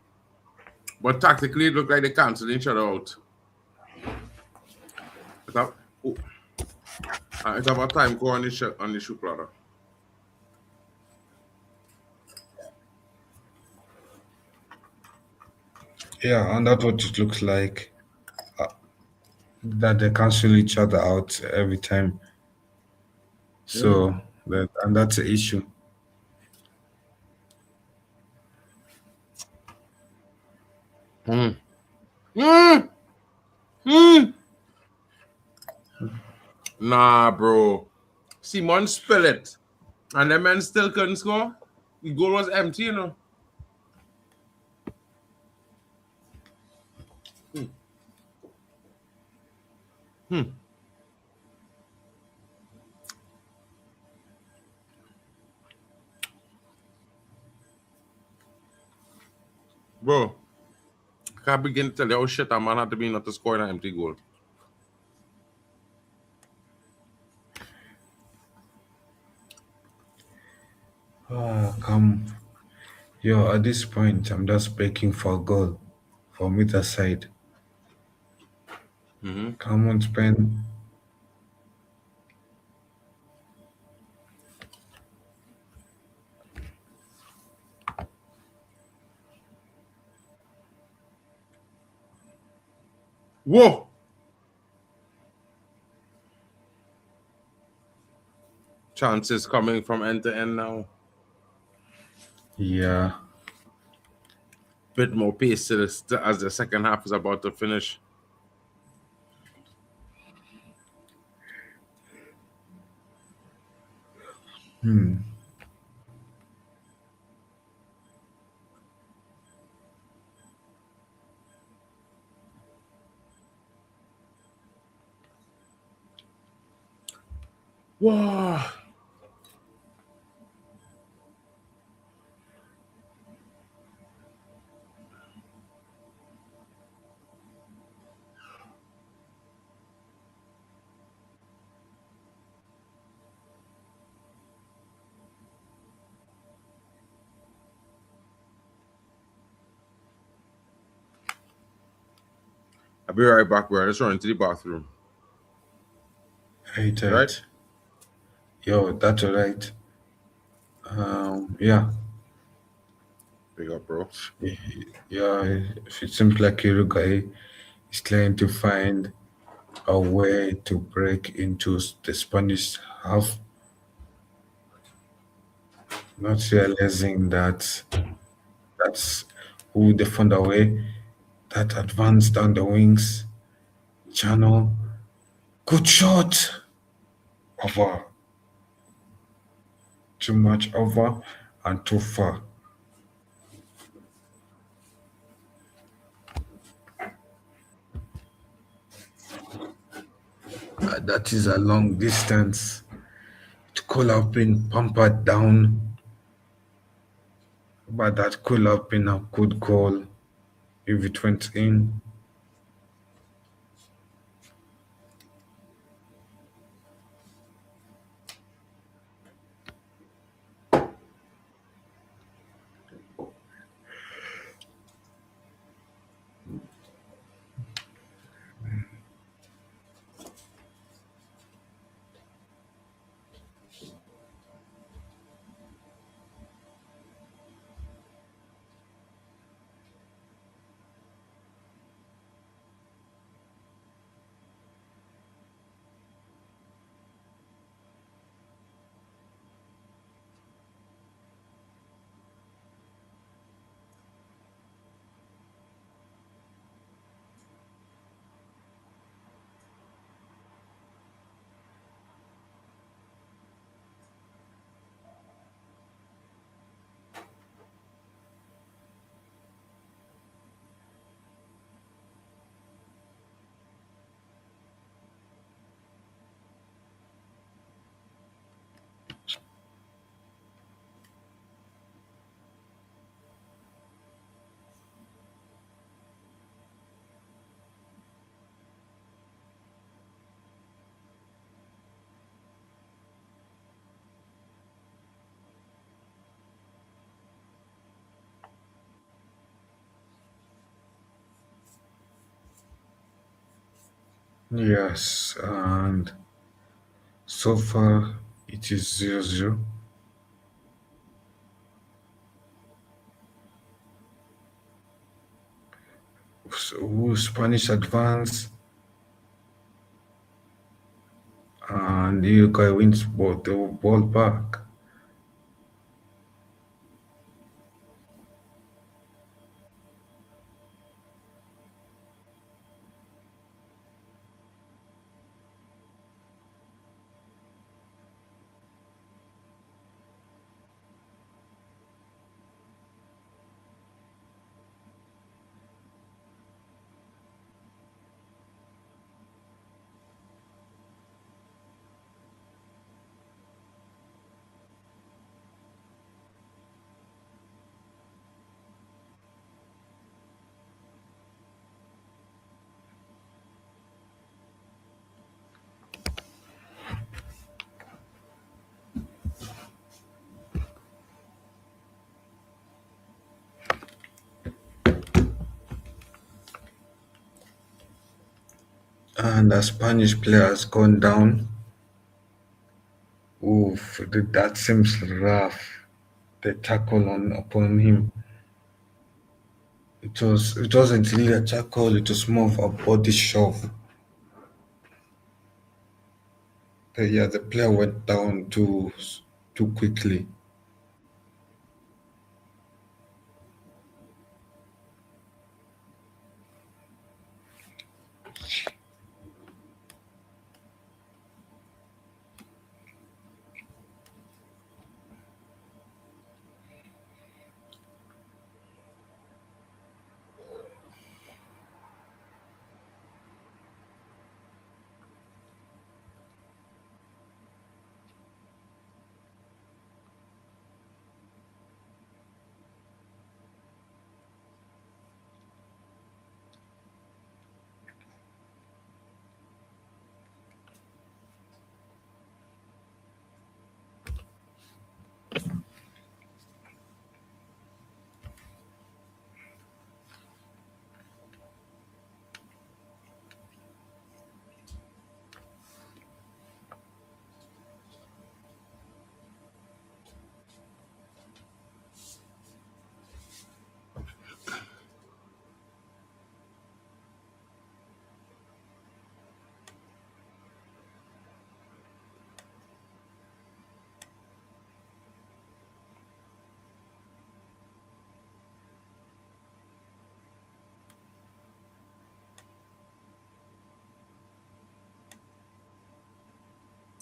but tactically it looked like they canceled each other out. It's a, oh, it's about time go on the shoe platter. Yeah, and that's what it looks like. That they cancel each other out every time. Mm. So and that's the issue. Mm. Mm. Mm. Nah, bro. Simon spill it. And the men still couldn't score. The goal was empty, you know. Hmm. Hmm. Bro, I can't begin to tell you how shit a man had to be not to score an empty goal. Come, yo, at this point, I'm just begging for a goal from either side. Mm-hmm. Come on, Spain. Whoa! Chances coming from end to end now. Yeah. Bit more pace to as the second half is about to finish. Hmm. Wow. I'll be right back, bro. Let's run into the bathroom. Right, You right? right. Yo, that's alright. Yeah. Big up, bro. Yeah, it seems like Uruguay is trying to find a way to break into the Spanish half, not realizing that that's who they found a way that advance down the wings. Channel. Good shot. Over. Too much over and too far. That is a long distance. It could have been pampered down, but that could have been a good goal if it went in. Yes, and so far it is 0-0. So Spanish advance and Uruguay wins both the ball back. And the Spanish player has gone down. Oof, that seems rough. The tackle on upon him. It wasn't really a tackle, it was more of a body shove. The player went down too quickly.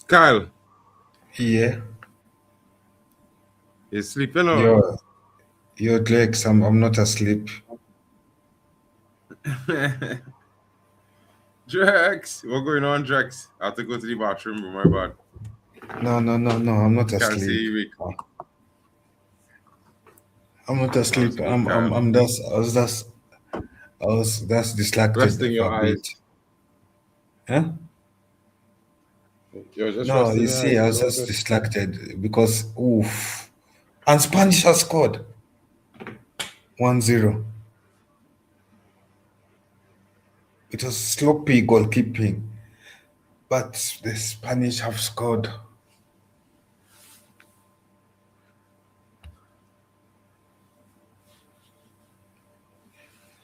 Kyle, Yeah, you sleeping or? you're Lex. I'm not asleep. Drex, what going on, Drex? I have to go to the bathroom. My bad. No. I'm not Can't see asleep. you. Weak. I'm not Oh, it's asleep. me, Kyle. I'm just I was that's distracted Resting for your a bit. eyes. Huh? You're just No, resting you your see, eyes. I It's was all just good. distracted because oof. And Spanish has scored 1-0. It was sloppy goalkeeping, but the Spanish have scored.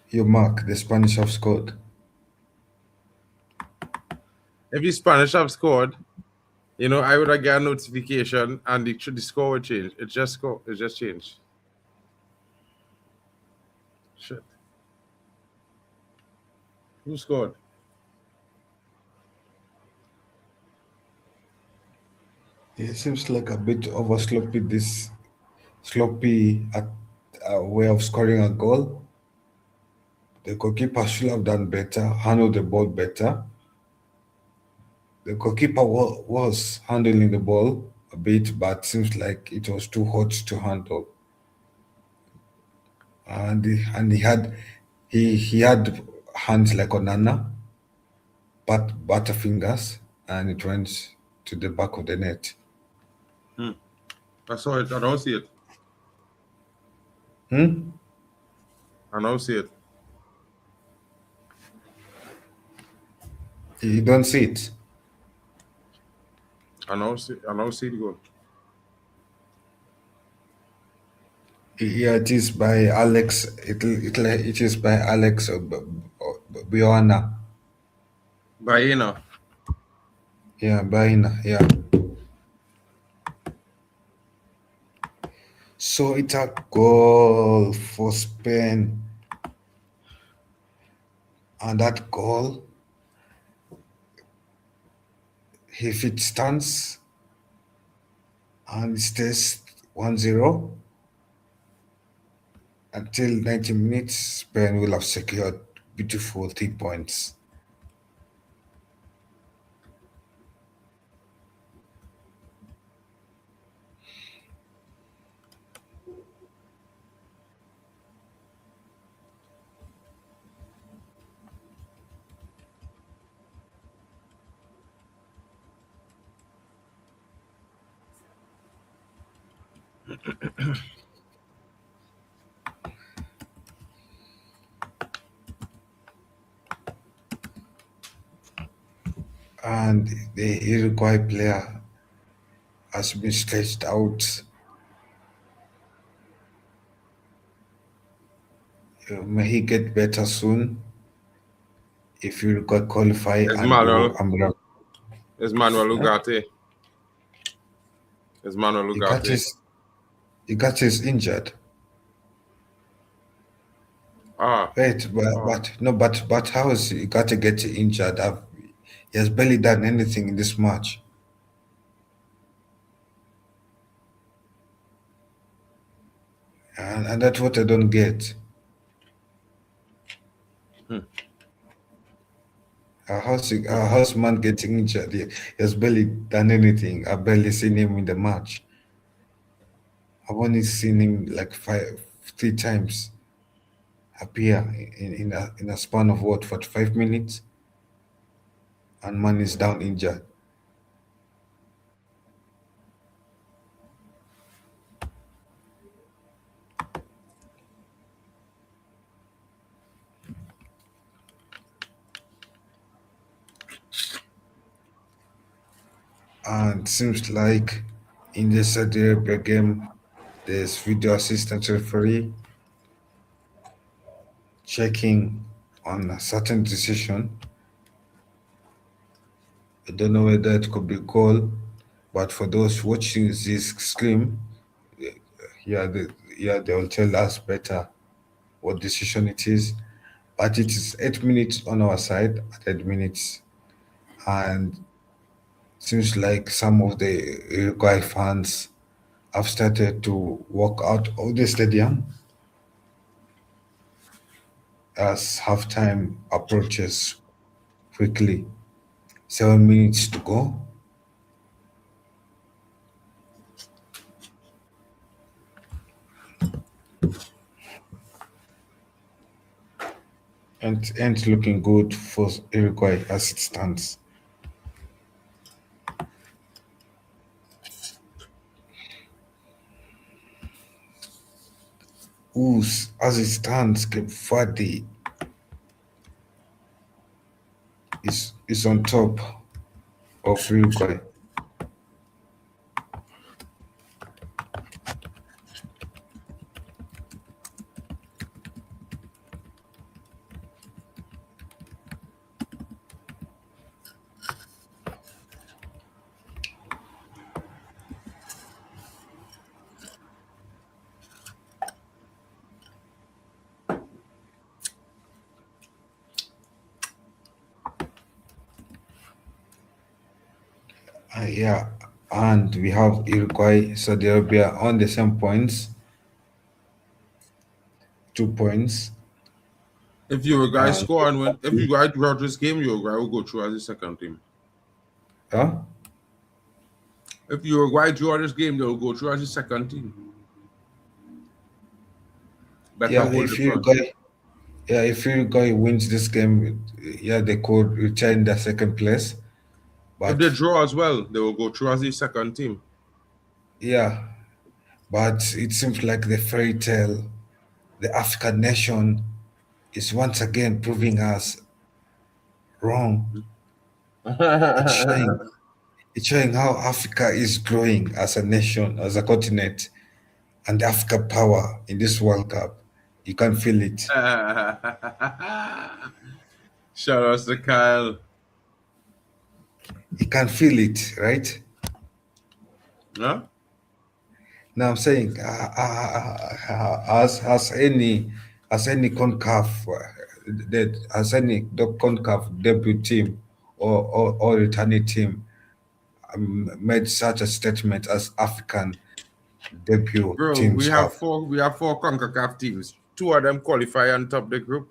You mark, the Spanish have scored. If the Spanish have scored, I would have got a notification and the score would change. It just changed. Shit. Who scored? It seems like a bit over sloppy, this sloppy way of scoring a goal. The goalkeeper should have done better, handled the ball better. The goalkeeper was handling the ball a bit, but seems like it was too hot to handle. And he had hands like Onana, but butterfingers, and it went to the back of the net. Hmm. I saw it. I don't see it. Hmm? I don't see it. You don't see it. I don't see the goal. Yeah, it is by Alex. It is by Alex Bioana. Baena. Yeah, Baina. Yeah. So it's a goal for Spain, and that goal, if it stands and it stays 1-0 until 90 minutes, Spain will have secured beautiful 3 points. And the Uruguay player has been stretched out. May he get better soon. If Uruguay qualify It's and go, Manuel. It's Manuel huh? Ugarte. It's Manuel Ugarte. Ugarte is injured. Ah. Wait, Oh. but how is Ugarte get injured? He has barely done anything in this match. And that's what I don't get. Hmm. How's man getting injured? He has barely done anything. I've barely seen him in the match. I've only seen him like 3 times appear in a span of what, 45 minutes, and man is down injured. And seems like in the Saudi Arabia game, there's video assistant referee checking on a certain decision. I don't know whether it could be goal, but for those watching this stream, yeah, they will tell us better what decision it is. But it is 8 minutes on our side at 8 minutes, and Seems like some of the Uruguay fans have started to walk out of the stadium as halftime approaches quickly. 7 minutes to go. And ain't looking good for Uruguay as it stands. As it stands, Cape Verde is on top of Uruguay. Yeah, and we have Uruguay, Saudi Arabia on the same points, 2 points. If Uruguay And score and win, if Uruguay draw this game, Uruguay will go through as the second team. huh? If Uruguay draw this game, they'll go through as the second team. Better Yeah, hold the first. if Uruguay wins this game, yeah, they could retain their second place. If But they draw as well, they will go through as the second team. yeah, but it seems like the fairy tale, the African nation, is once again proving us wrong. It's showing, it's showing how Africa is growing as a nation, as a continent, and the Africa power in this World Cup. You can feel it. Shout out to Kyle. You can feel it, right? Huh? Now I'm saying, as any CONCAF, as any CONCAF debut team or returning team made such a statement as African debut Bro, teams have. we have four CONCACAF teams. Two of them qualify on top of the group.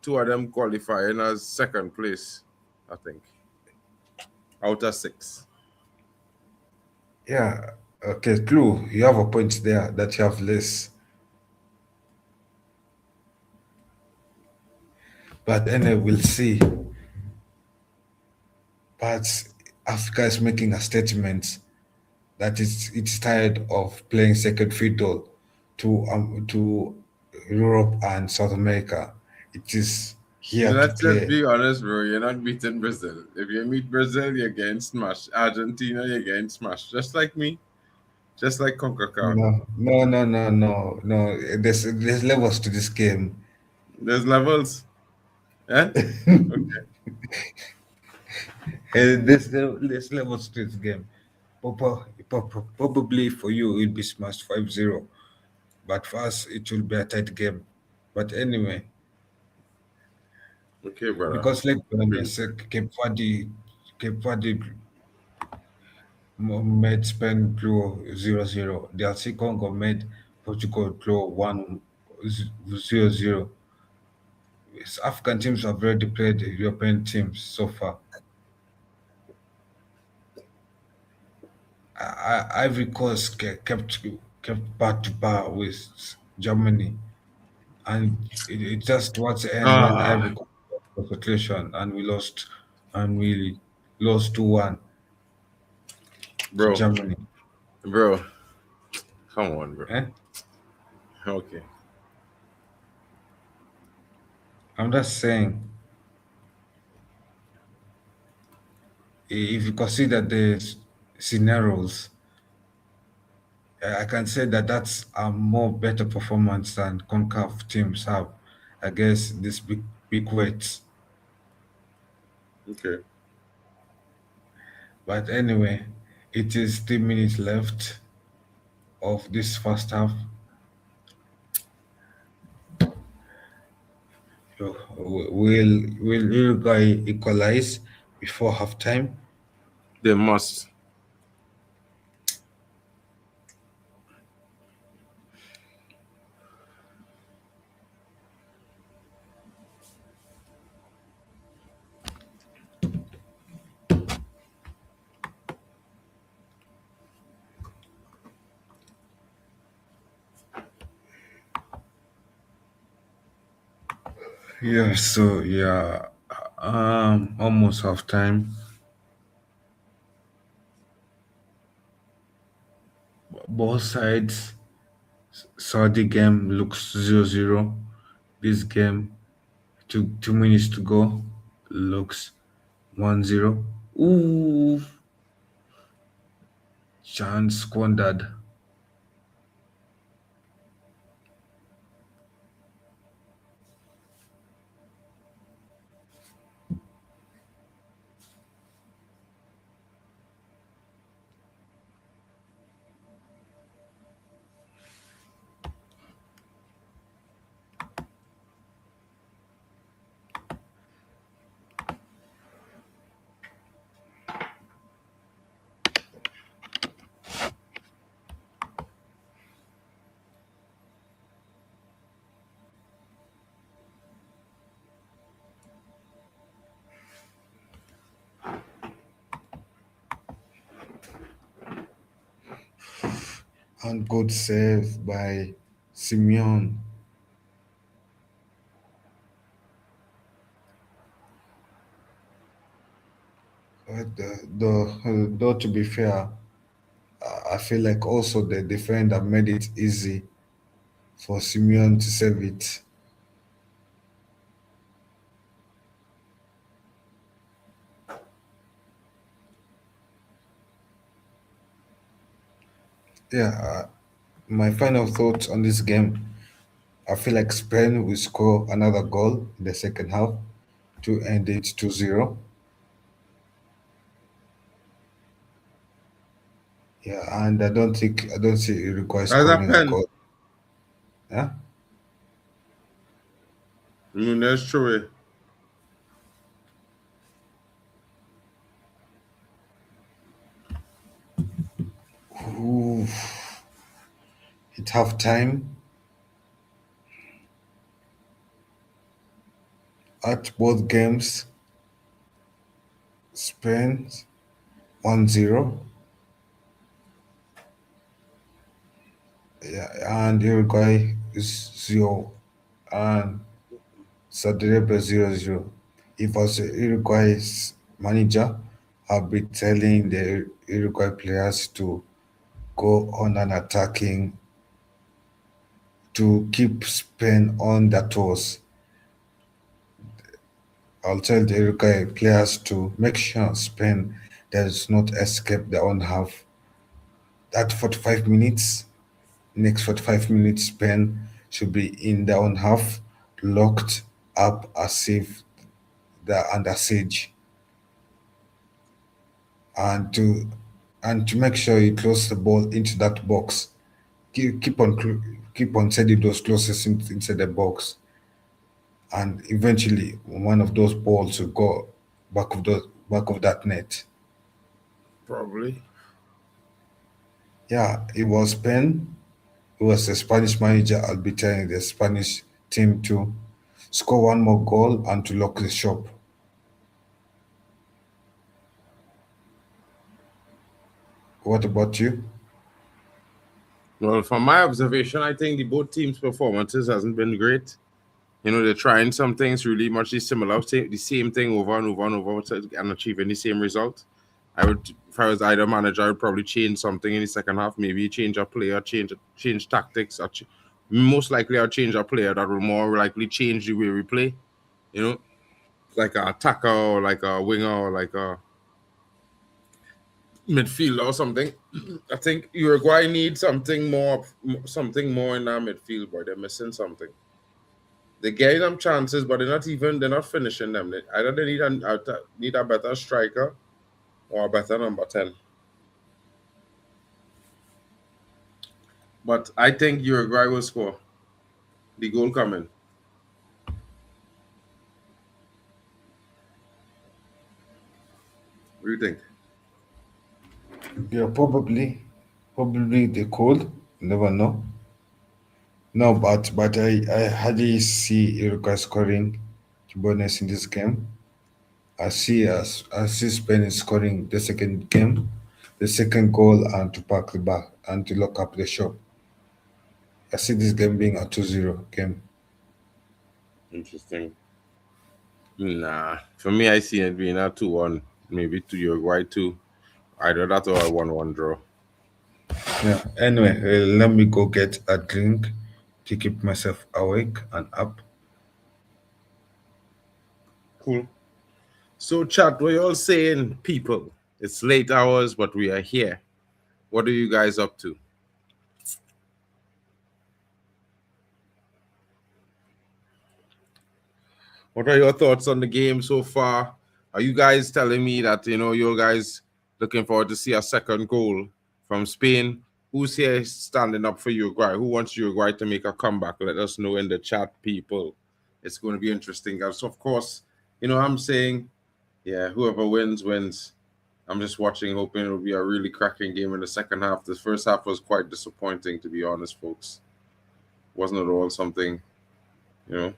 Two of them qualifying as second place, I think. Out of six. Yeah, okay, Clue, you have a point there that you have less. But anyway, we'll see. But Africa is making a statement that it's tired of playing second fiddle to Europe and South America. It is here to Let's just play. be honest, bro. You're not beating Brazil. If you meet Brazil, you're getting smashed. Argentina, you're getting smashed. Just like me. Just like CONCACAF. No. There's levels to this game. There's levels. Eh? Okay. There's levels to this game. Probably for you it'll be smashed 5-0, but for us it will be a tight game. But anyway, Okay, brother. because let's be honest, Cape Verde made Spain draw 0-0. DRC Congo made Portugal draw 1-0. African teams have already played European teams so far. Ivory Coast kept bar to bar with Germany, and it just towards the end when Ivory Ah, Coast lost concentration and we lost 2-1 to bro. Germany. Bro. Come on, bro. Eh? Okay. I'm just saying, if you consider the scenarios, I can say that that's a more better performance than CONCACAF teams have against these big weights. Okay. But anyway, it is 3 minutes left of this first half. So will Uruguay equalize before halftime? They must. Yeah, so yeah, almost half time. Both sides. Saudi game looks 0-0. This game, 2 minutes to go, looks 1-0. Ooh, chance squandered. And good save by Simeon. Though to be fair, I feel like also the defender made it easy for Simeon to save it. Yeah, my final thoughts on this game. I feel like Spain will score another goal in the second half to end it 2-0. Yeah, and I don't see Uruguay That's a scoring a pen. goal. Yeah? That's true. Ooh, at half time at both games, Spain 1-0. Yeah, and Uruguay is 0 and Saudi Arabia 0-0. If also Uruguay's manager have been telling the Uruguay players to go on an attacking to keep Spain on their toes. I'll tell the Uruguay players to make sure Spain does not escape their own half. That 45 minutes, next 45 minutes, Spain should be in their own half, locked up as if they're under siege. And to make sure you close the ball into that box. Keep on sending those closest inside the box, and eventually one of those balls will go back of that net. Probably. Yeah, it was Spain. It was the Spanish manager. I'll be telling the Spanish team to score one more goal and to lock the shop. What about you? Well, from my observation, I think the both teams' performances hasn't been great. They're trying some things really much similar, the same thing over and over and over and achieving the same result. If I was either manager, I would probably change something in the second half. Maybe change a player, change tactics. Most likely, I'll change a player that will more likely change the way we play. Like a attacker or like a winger or like a midfielder or something. I think Uruguay needs something more in that midfield, boy. They're missing something. They're getting them chances, but they're not finishing them. Either they need a better striker or a better number 10. But I think Uruguay will score. The goal coming. What do you think? Yeah, probably they could. You never know. No, but I hardly see Uruguay scoring. To be honest, in this game, I see Spain is scoring the second game, the second goal, and to pack the back and to lock up the shop. I see this game being a 2-0 game. Interesting. Nah, for me, I see it being a 2-1, maybe to Uruguay 2. Either that or a 1-1 draw. Yeah. Anyway, let me go get a drink to keep myself awake and up. Cool. So, chat, what you all saying, people? It's late hours, but we are here. What are you guys up to? What are your thoughts on the game so far? Are you guys telling me that you guys looking forward to see a second goal from Spain? Who's here standing up for Uruguay? Who wants Uruguay to make a comeback? Let us know in the chat, people. It's going to be interesting, guys. So of course, I'm saying, yeah, whoever wins wins. I'm just watching, hoping it'll be a really cracking game in the second half. The first half was quite disappointing, to be honest, folks. Wasn't at all something, you know.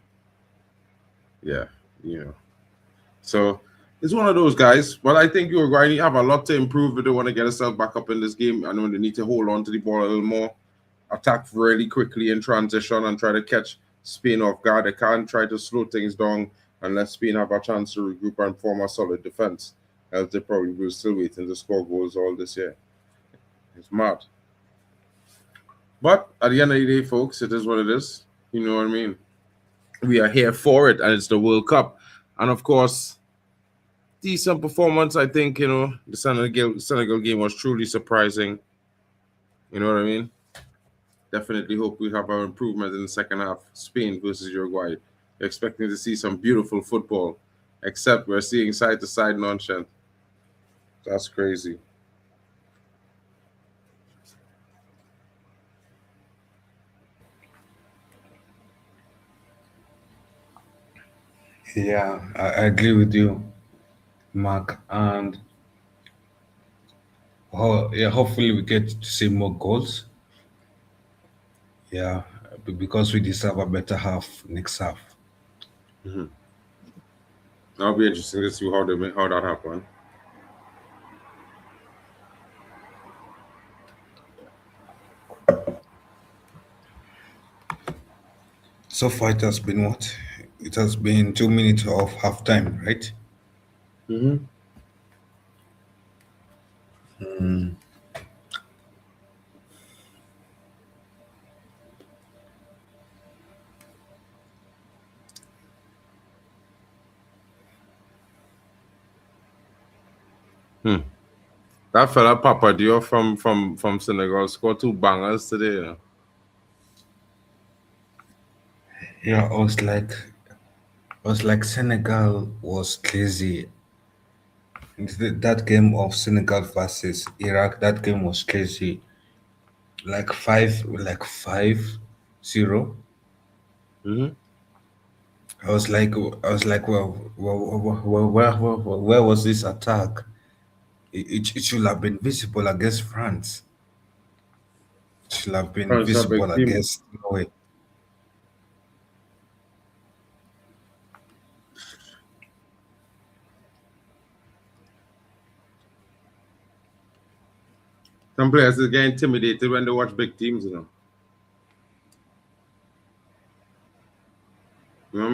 Yeah, you know. So it's one of those guys. But I think Uruguay have a lot to improve if they want to get themselves back up in this game. I know they need to hold on to the ball a little more, attack really quickly in transition, and try to catch Spain off guard. They can't try to slow things down and let Spain have a chance to regroup and form a solid defense. Else they probably will still waiting to score goals all this year. It's mad. But at the end of the day, folks, it is what it is. You know what I mean? We are here for it, and it's the World Cup. And of course, decent performance. I think the Senegal game was truly surprising. You know what I mean? Definitely hope we have our improvement in the second half. Spain versus Uruguay. We're expecting to see some beautiful football, except we're seeing side to side nonsense. That's crazy. Yeah, I agree with you, Mark. And yeah, hopefully we get to see more goals. Yeah, because we deserve a better half next half. Hmm. That'll be interesting to see how that happen. So far, it has been what? It has been 2 minutes of halftime, right? Mm-hmm. Hmm. That fella Papa Dio from Senegal scored two bangers today. Yeah, I was like Senegal was crazy. That game of Senegal versus Iraq, that game was crazy. Like 5-0. Mm-hmm. I was like, well, where was this attack? It should have been visible against France. It should have been France a big visible team. against Norway. Some players get intimidated when they watch big teams. You know what I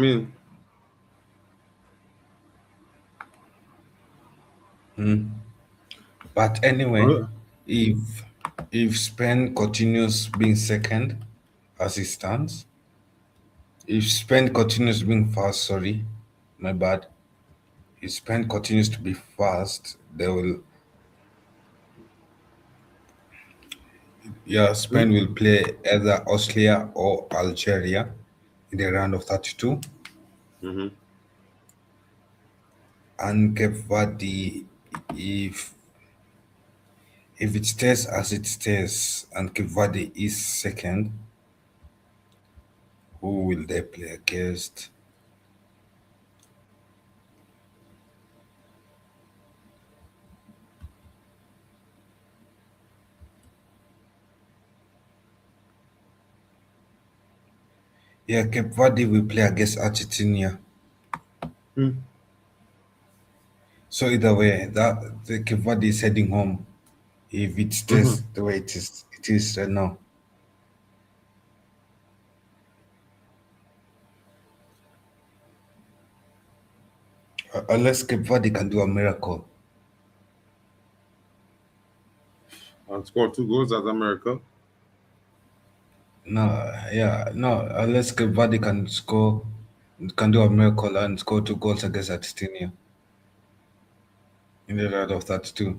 mean? But anyway, Oh, if if Spain continues being second as it stands, if Spain continues being fast, sorry, my bad. If Spain continues to be fast, they will. Yeah, Spain will play either Austria or Algeria in the round of 32, mm-hmm. and Cape Verde, if if it stays as it stays, and Cape Verde is second, who will they play against? Yeah, Cape Verde will play against Argentina. Hmm. So either way, that the Cape Verde is heading home if it Mm-hmm. stays the way it is right now. Unless Cape Verde can do a miracle. And score 2 goals as America. No, yeah, no, unless Cape Verde can do a miracle and score 2 goals against Argentina in the round of 32.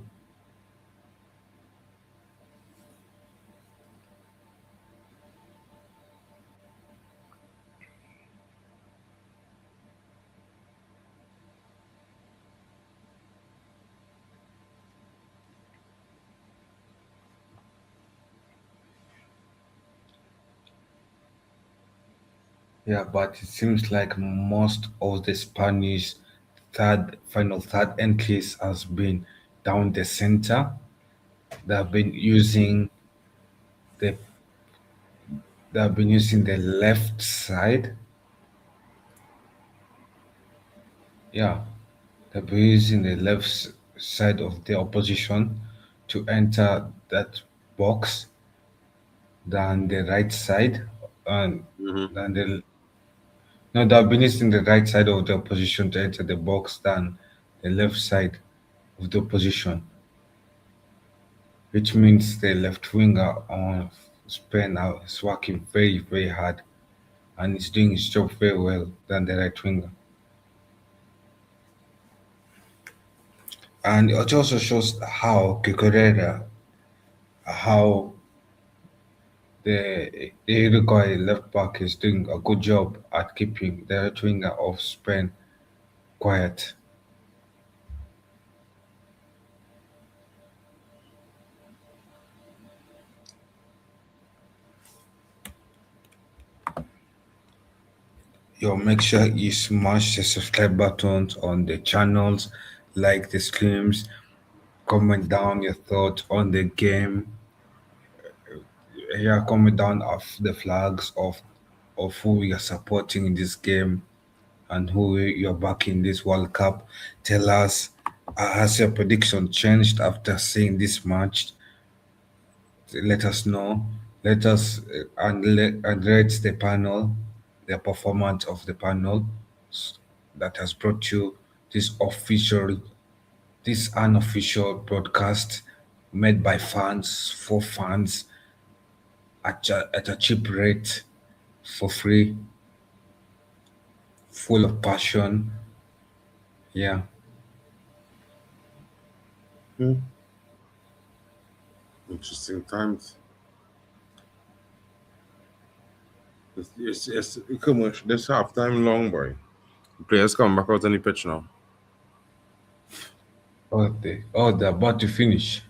Yeah, but it seems like most of the Spanish third entries has been down the center. They have been using the they have been using the left side. Yeah, they've been using the side of the opposition to enter that box than the right side, and Mm-hmm. than the no, they've been using the right side of the opposition to enter the box than the left side of the opposition, which means the left winger on Spain now is working very, very hard and is doing his job very well than the right winger. And it also shows how Kikorera, how the Uruguay left back is doing a good job at keeping the right winger of Spain quiet. Yo, make sure you smash the subscribe buttons on the channels, like the streams, comment down your thoughts on the game. Yeah, comment down of the flags of who you're supporting in this game and who you're backing this World Cup. Tell us, has your prediction changed after seeing this match? Let us know. Let us and rate the panel, the performance of the panel that has brought you this this unofficial broadcast made by fans for fans at a cheap rate for free, full of passion. Yeah. Hmm. Interesting times. Come on, this half time long, boy. Players come back out on the pitch now. They're about to finish.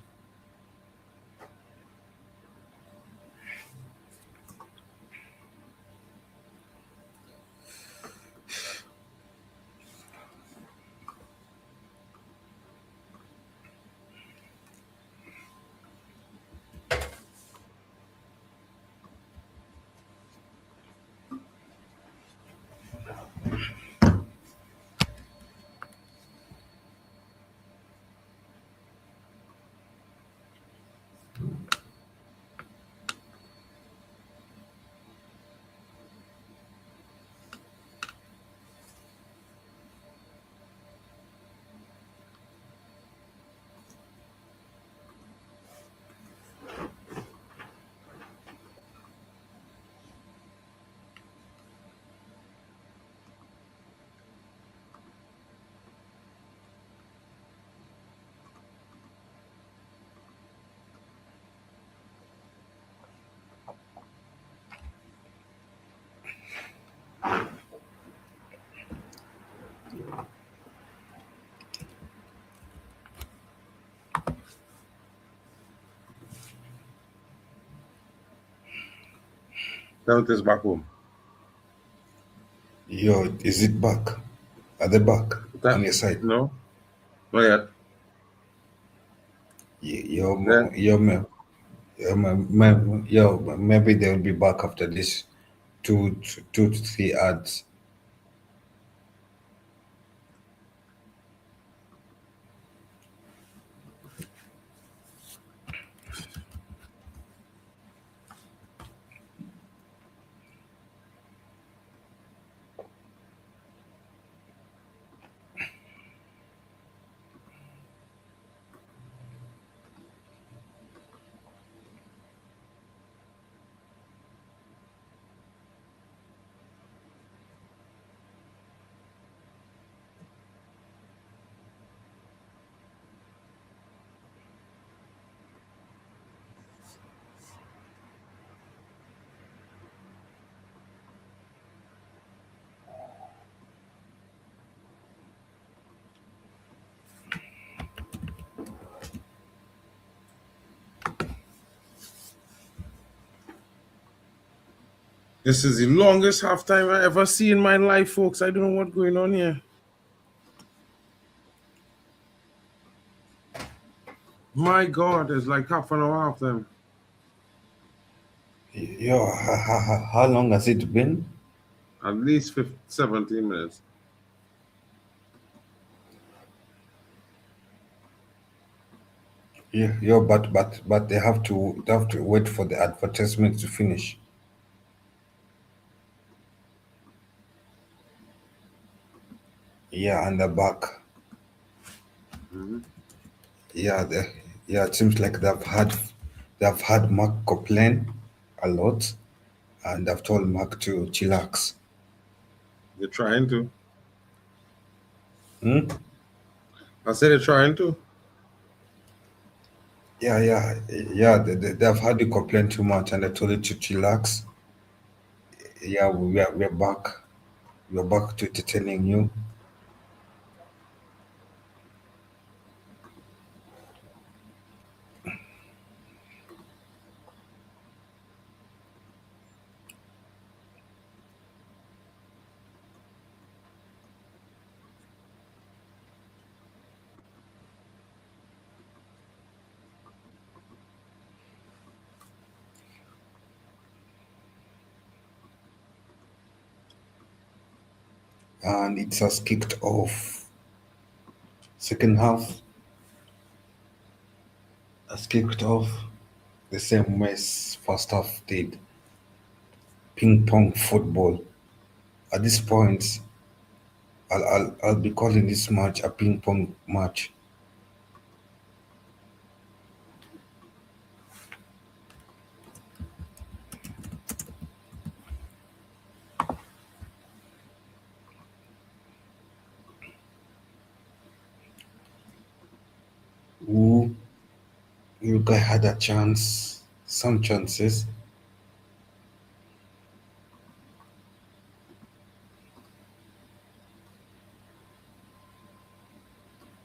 Count is back home. Yo, is it back? At the back on That your side? no, not yet. Yo, Then yo, yo, maybe they'll be back after this two to three ads. This is the longest halftime I ever see in my life, folks. I don't know what's going on here. My God, it's like half an hour halftime. Yo, how long has it been? At least 17 minutes. Yeah, but they have to wait for the advertisement to finish. Yeah, and the back. Mhm. Yeah, it seems like they've had Mark complain a lot, and they've told Mark to chillax. They're trying to. Hmm? I said they're trying to. Yeah. They've had you complain too much, and they told you to chillax. Yeah, we're back. We're back to entertaining you. And it has kicked off. Second half has kicked off the same way as first half did. Ping pong football. At this point, I'll be calling this match a ping pong match. Ooh, Uruguay had a chance, some chances,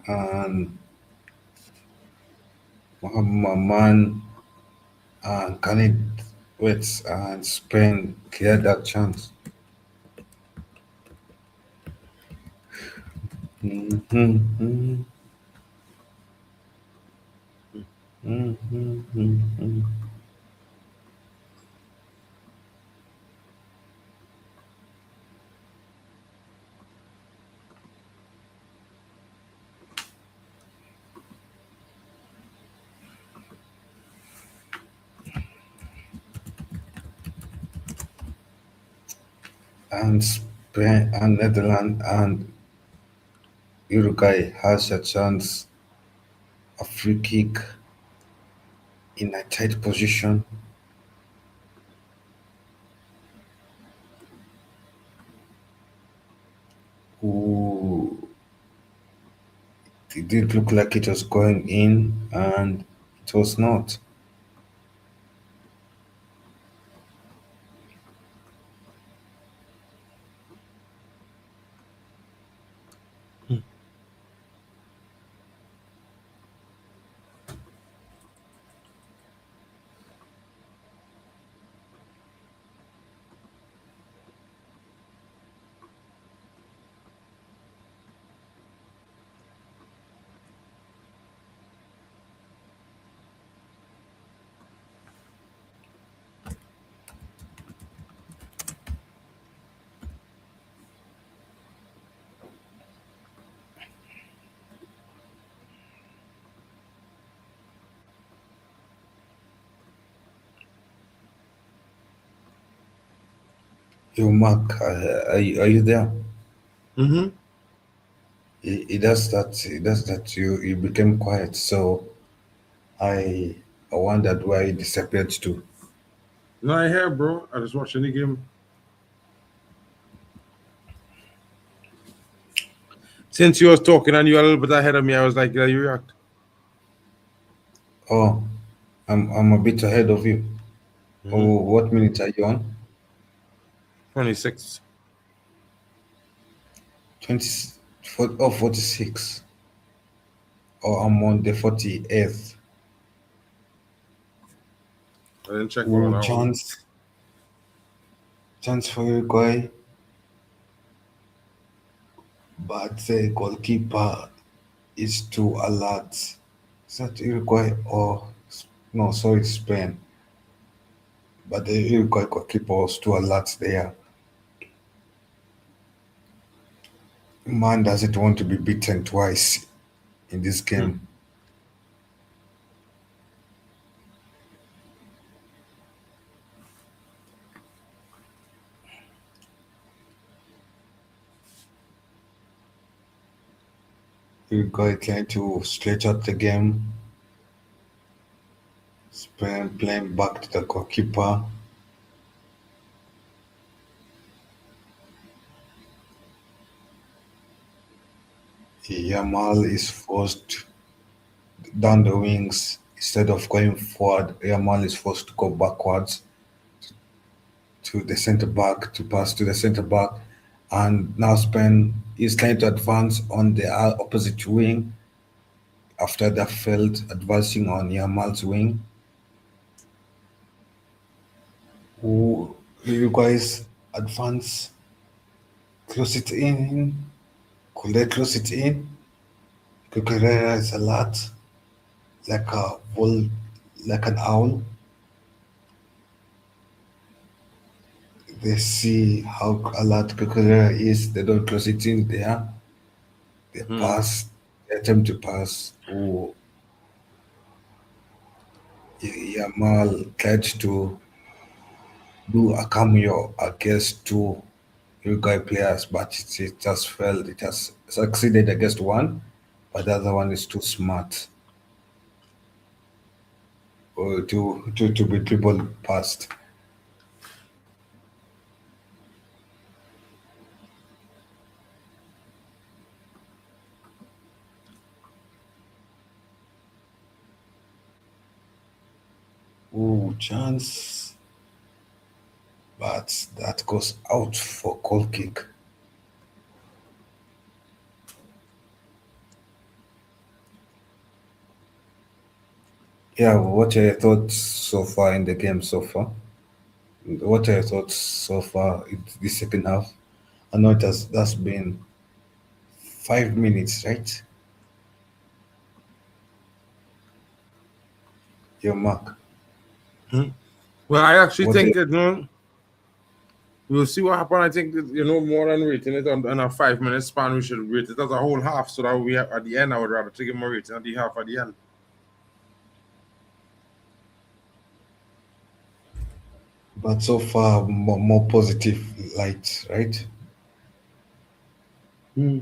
and Man and Khalid Wets and Spain cleared that chance. Mhm, mhm, mhm, mhm. And Spain and Netherlands and Uruguay has a chance, a free kick in a tight position. Who it did look like it was going in, and it was not. Yo, Mark, are you there? Mm-hmm. It does that you became quiet, so I I wondered why you disappeared to. No, I hear, bro. I just watching the game. Since you was talking and you were a little bit ahead of me, I was like, yeah, you react. Oh, I'm a bit ahead of you. Mm-hmm. Oh, what minute are you on? 26. 20, 46. Oh, I'm on the 48th. I didn't check all of Oh, that one. chance for Uruguay, but the goalkeeper is too alert. Is that Uruguay or no? Sorry, Spain. But the Uruguay goalkeeper was too alert there. Man doesn't want to be beaten twice in this Hmm. game. Uruguay trying to stretch out the game. Spain playing back to the goalkeeper. Yamal is forced down the wings instead of going forward. Yamal is forced to go backwards to the centre back to pass to the centre back, and now Spain is trying to advance on the opposite wing after they failed advancing on Yamal's wing. Who you guys advance, close it in? Could they close it in? Cucurella is a lot like a bull, like an owl. They see how alert Cucurella is. They don't close it in there. They Hmm. pass, they attempt to pass. Oh, Yamal tried to do a cameo against two Uruguay players, but it just failed. It has succeeded against one, but the other one is too smart to be dribbled past. Oh, chance, but that goes out for goal kick. Yeah, what are your thoughts so far in the game so far? What are your thoughts so far in the second half? I know that's been 5 minutes, right? Your mark. Hmm. Well, I actually What are think we'll see what happens. I think that, more than rating it on a 5 minute span, we should rate it as a whole half so that we at the end. I would rather take him a rating at the half at the end. but so far more positive light, right? Hmm.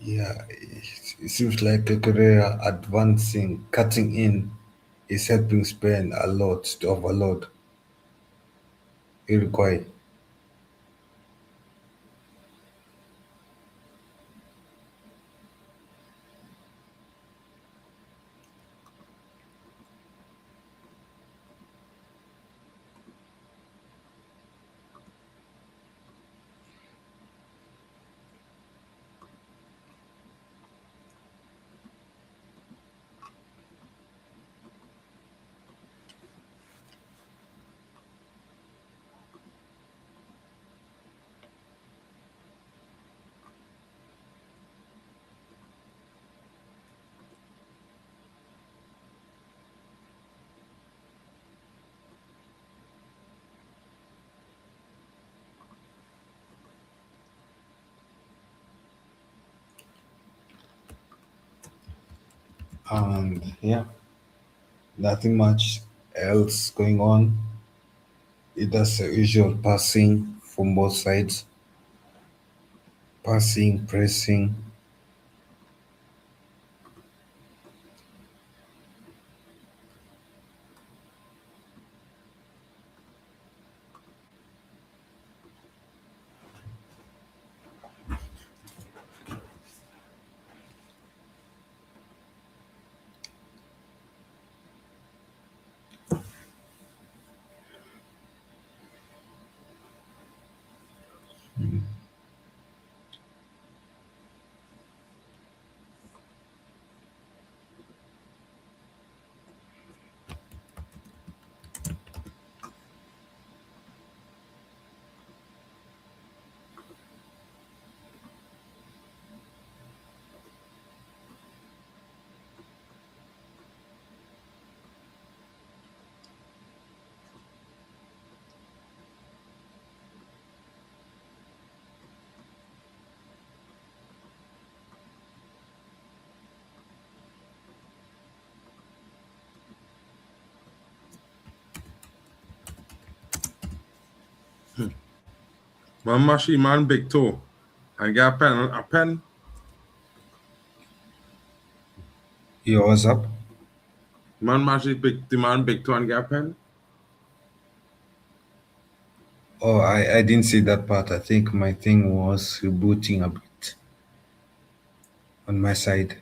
Yeah, it seems like a career advancing, cutting in is helping Spain a lot to overload Uruguay. And yeah, nothing much else going on. It does the usual passing from both sides, passing, pressing. Man mashi man big toe. And get a pen. Yo, what's up? Man mashi big the man big toe and get a pen. Oh, I didn't see that part. I think my thing was rebooting a bit on my side.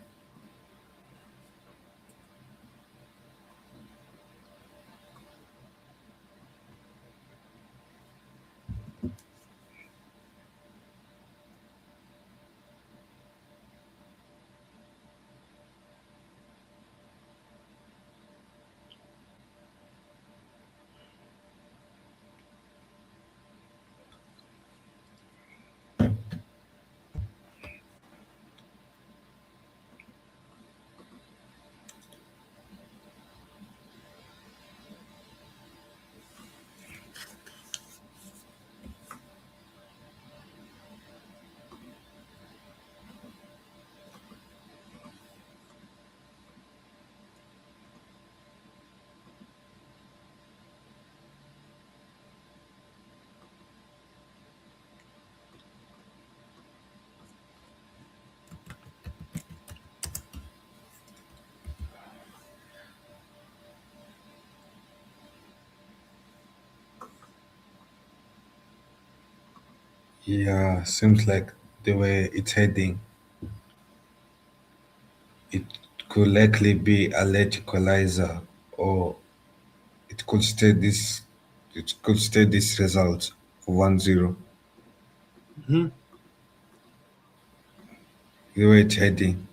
Yeah, seems like the way it's heading, it could likely be a late equalizer, or it could stay this result of 1-0. Mm-hmm. The way it's heading.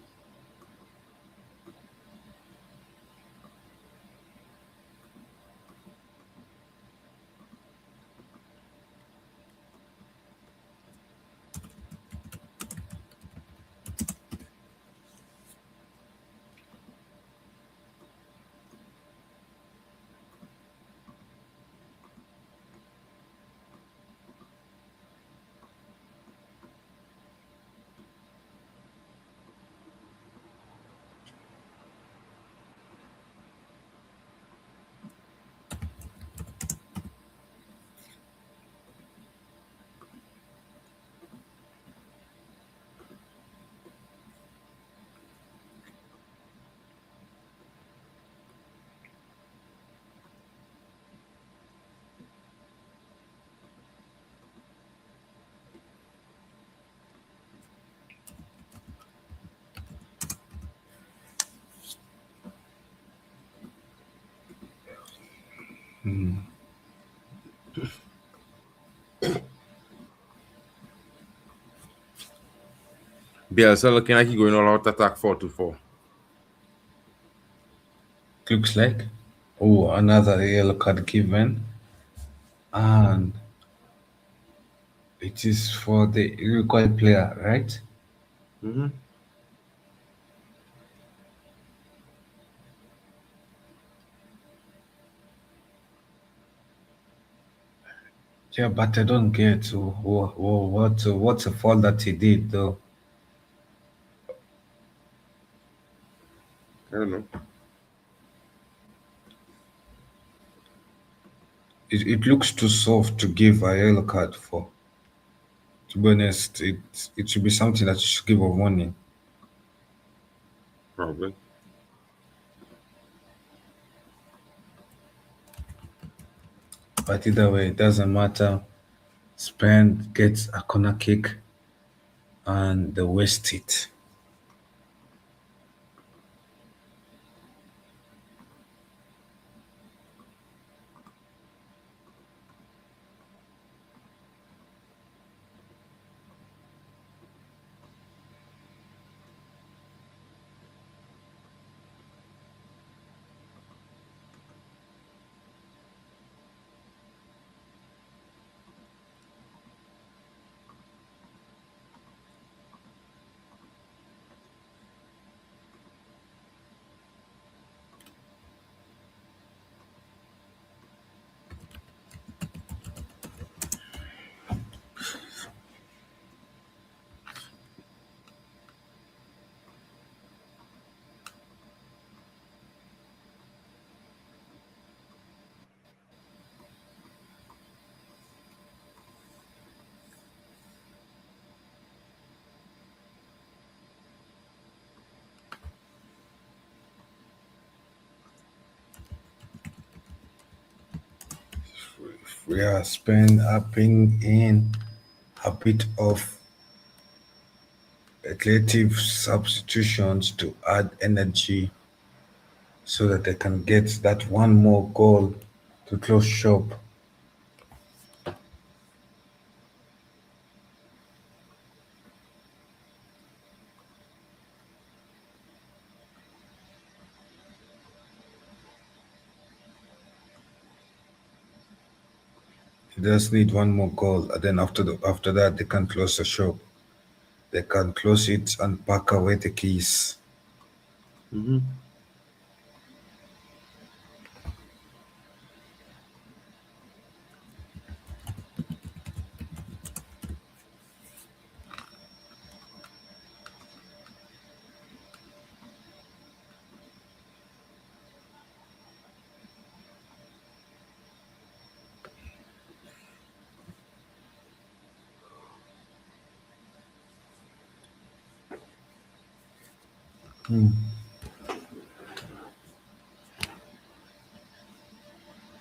Bielsa looking like he's going all out attack 4-4. Looks like. Oh, another yellow card given. And it is for the Uruguay player, right? Mm-hmm. Yeah, but I don't get what's the fault that he did though. I know. It looks too soft to give a yellow card for. To be honest, it should be something that you should give a warning. Probably. But either way, it doesn't matter. Spain gets a corner kick and they waste it. We are Spain are bringing in a bit of creative substitutions to add energy so that they can get that one more goal to close shop. They just need one more goal, and then after that they can close the shop. They can close it and pack away the keys. Mm-hmm.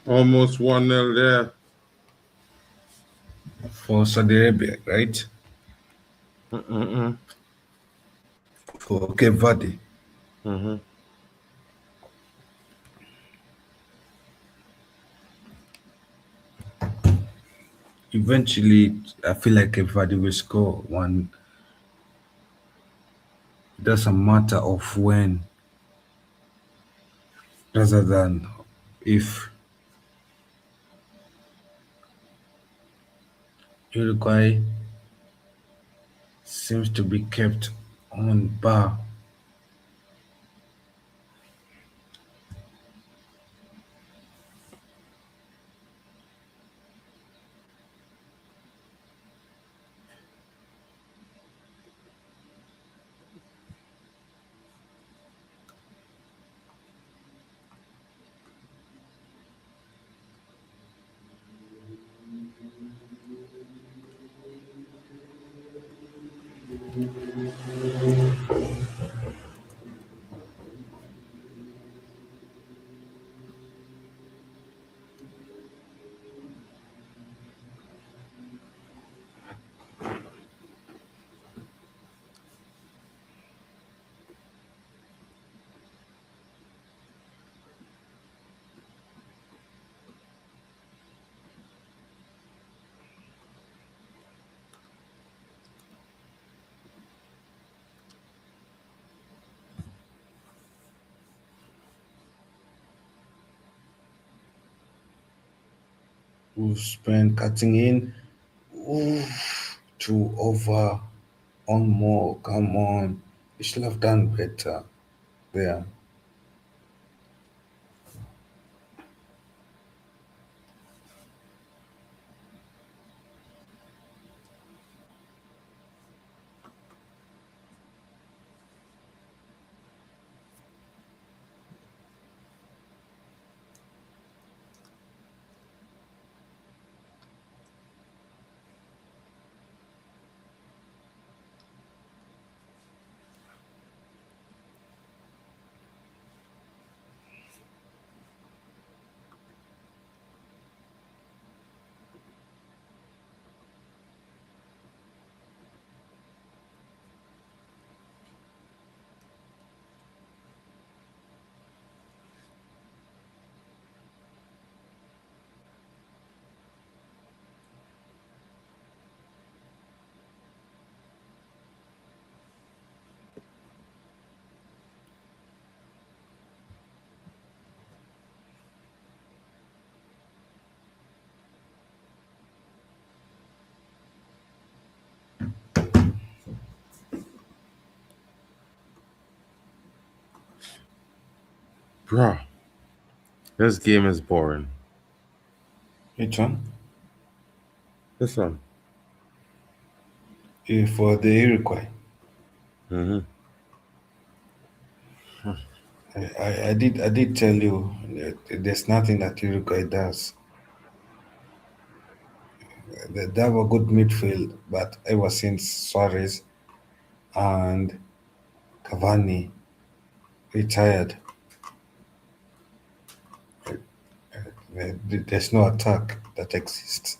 Almost 1-0 there. For Saudi Arabia, right? Mm-mm. For Cape Verde. Mm-hmm. Eventually, I feel like Cape Verde will score one. It doesn't matter of when, rather than if. Uruguay seems to be kept on bar. Who spent cutting in. Ooh, two over. One more. Come on. You should have done better there. Bro, this game is boring. Which one? This one. For the Iroquois. Mm-hmm. I did tell you that there's nothing that Uruguay does. They have a good midfield, but ever since Suarez and Cavani retired, there's no attack that exists.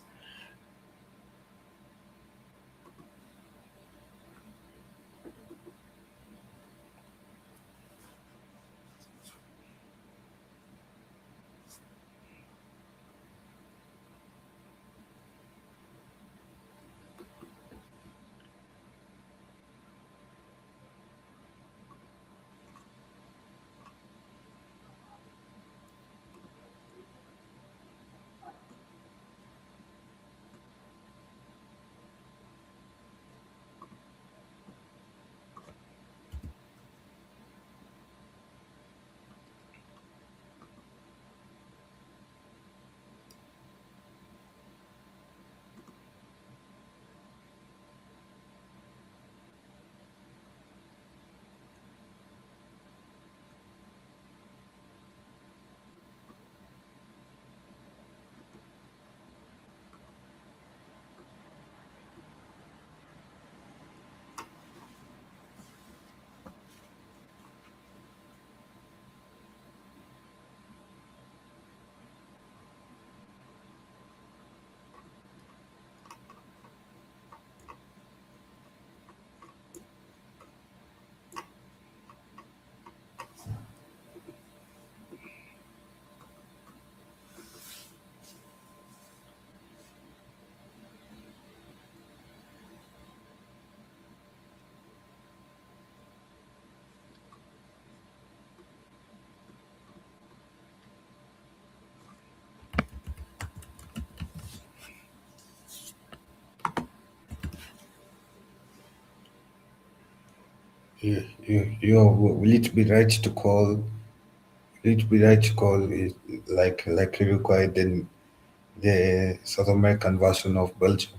Will it be right to call? Will it be right to call it like Uruguay then the South American version of Belgium?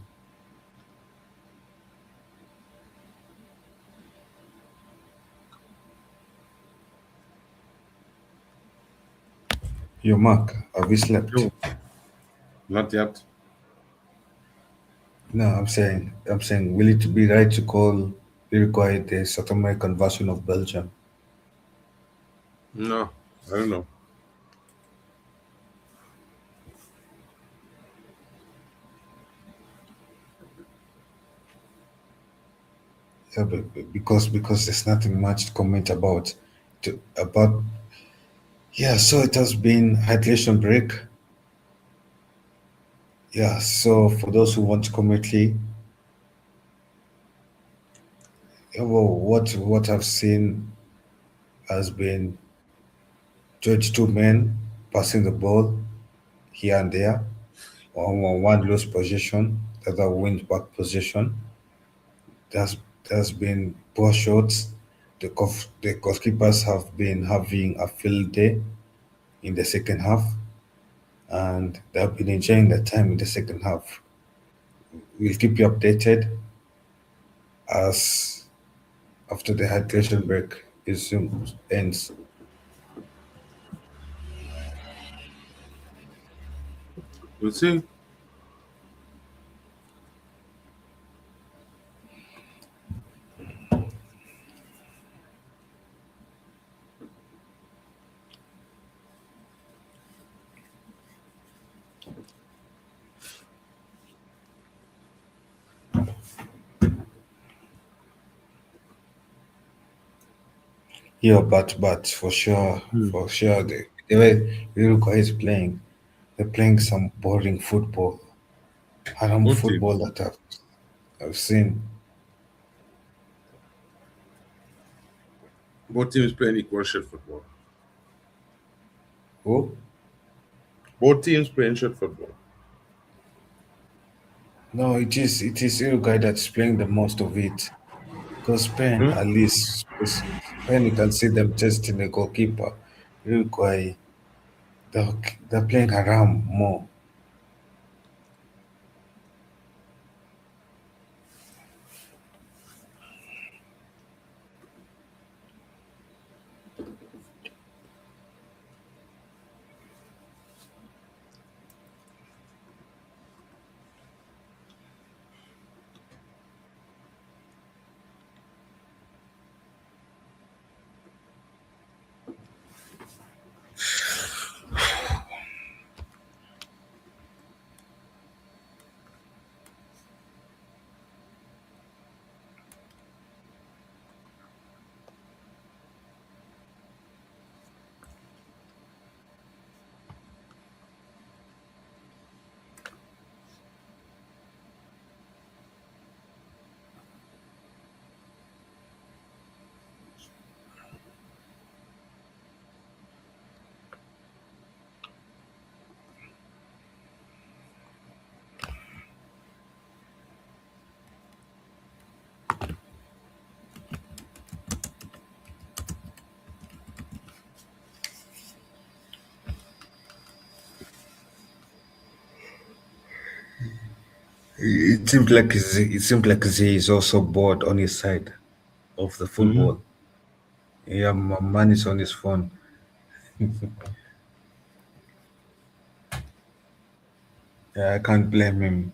Your mark, have you slept? No, not yet. No, I'm saying, will it be right to call Uruguay the South American version of Belgium? No, I don't know. Yeah, because there's nothing much to comment about. About yeah, so it has been hydration break. Yeah, so for those who want to commently, yeah, well, what I've seen has been 22 men passing the ball here and there. One lose possession, the other wins back possession. There's there's been poor shots. The goalkeepers have been having a field day in the second half, and they have been enjoying their time in the second half. We'll keep you updated as after the hydration break is soon ends. We'll see. Yeah, but Hmm. for sure, the way Uruguay is playing, they're playing some boring football, haram Both football teams. that I've seen. Both teams playing equal shit football. Oh Both teams playing shit football. no, it is Uruguay that's playing the most of it. Because Spain, Hmm? at least Spain, you can see them testing the goalkeeper. Uruguay, they're, they're playing around more. It seems like Z is also bored on his side of the Mhm. football. Yeah, man is on his phone. Yeah, I can't blame him.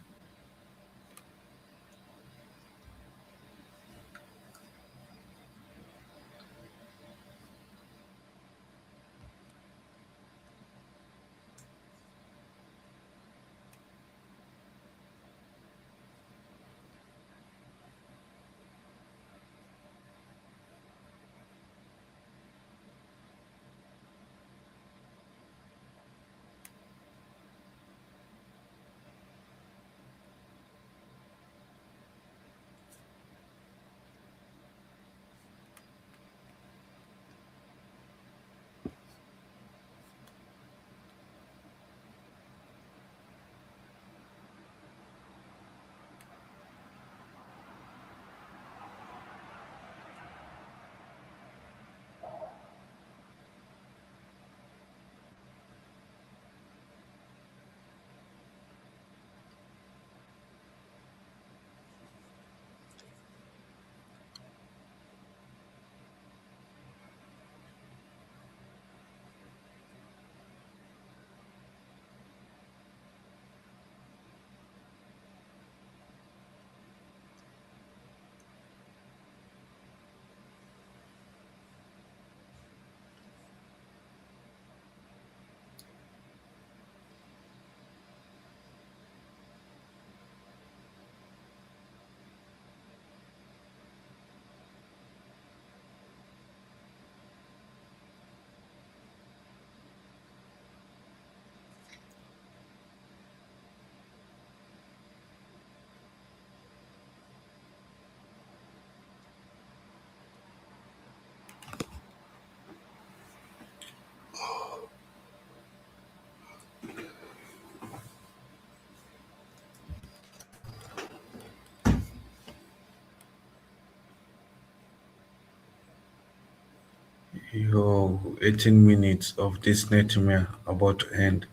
Yo, 18 minutes of this nightmare about to end.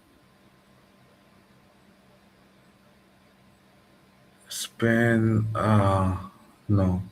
Spain, no.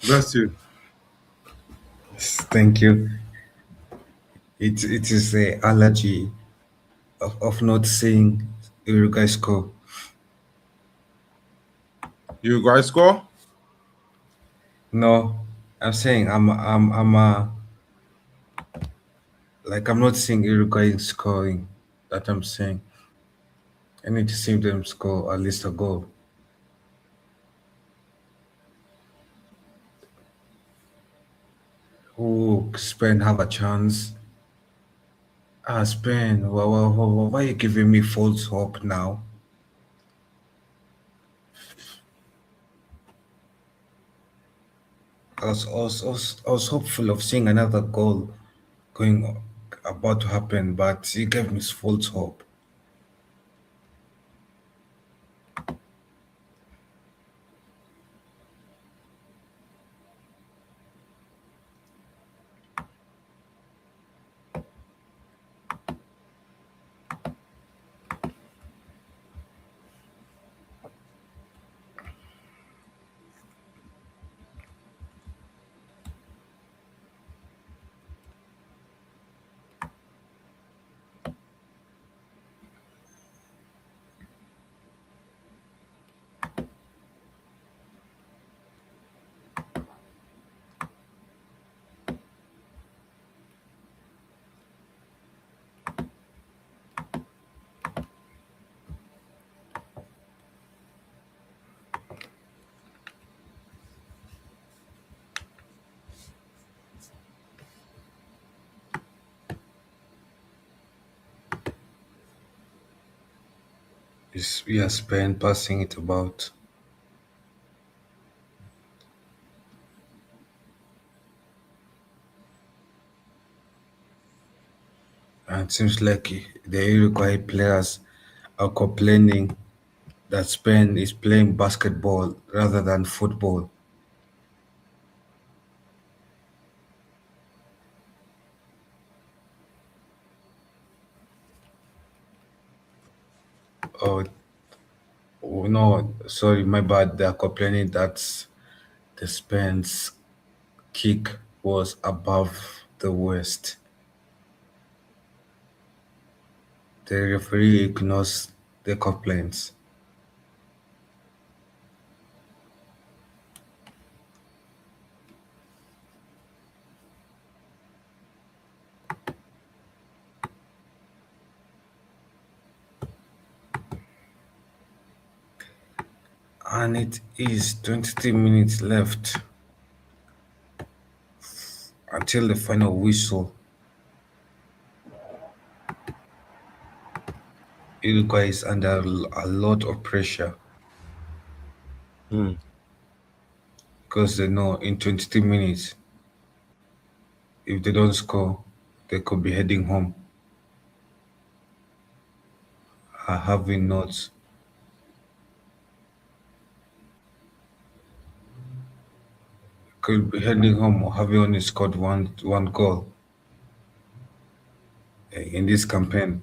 Bless you. Thank you. It is a allergy of not seeing Uruguay score. You guys score? No, I'm saying I'm not seeing Uruguay scoring. That I'm saying. I need to see them score at least a goal. Oh, Spain have a chance. Spain, why are you giving me false hope now? I was hopeful of seeing another goal going about to happen, but you gave me false hope. We are Spain passing it about, and it seems like the Uruguay players are complaining that Spain is playing basketball rather than football. Oh, oh no, sorry, my bad. They are complaining that the Spain's kick was above the waist. The referee ignores the complaints. And it is 23 minutes left until the final whistle. Uruguay is under a lot of pressure Hmm. because they know in 23 minutes, if they don't score, they could be heading home, having not could be heading home or having only scored one goal in this campaign.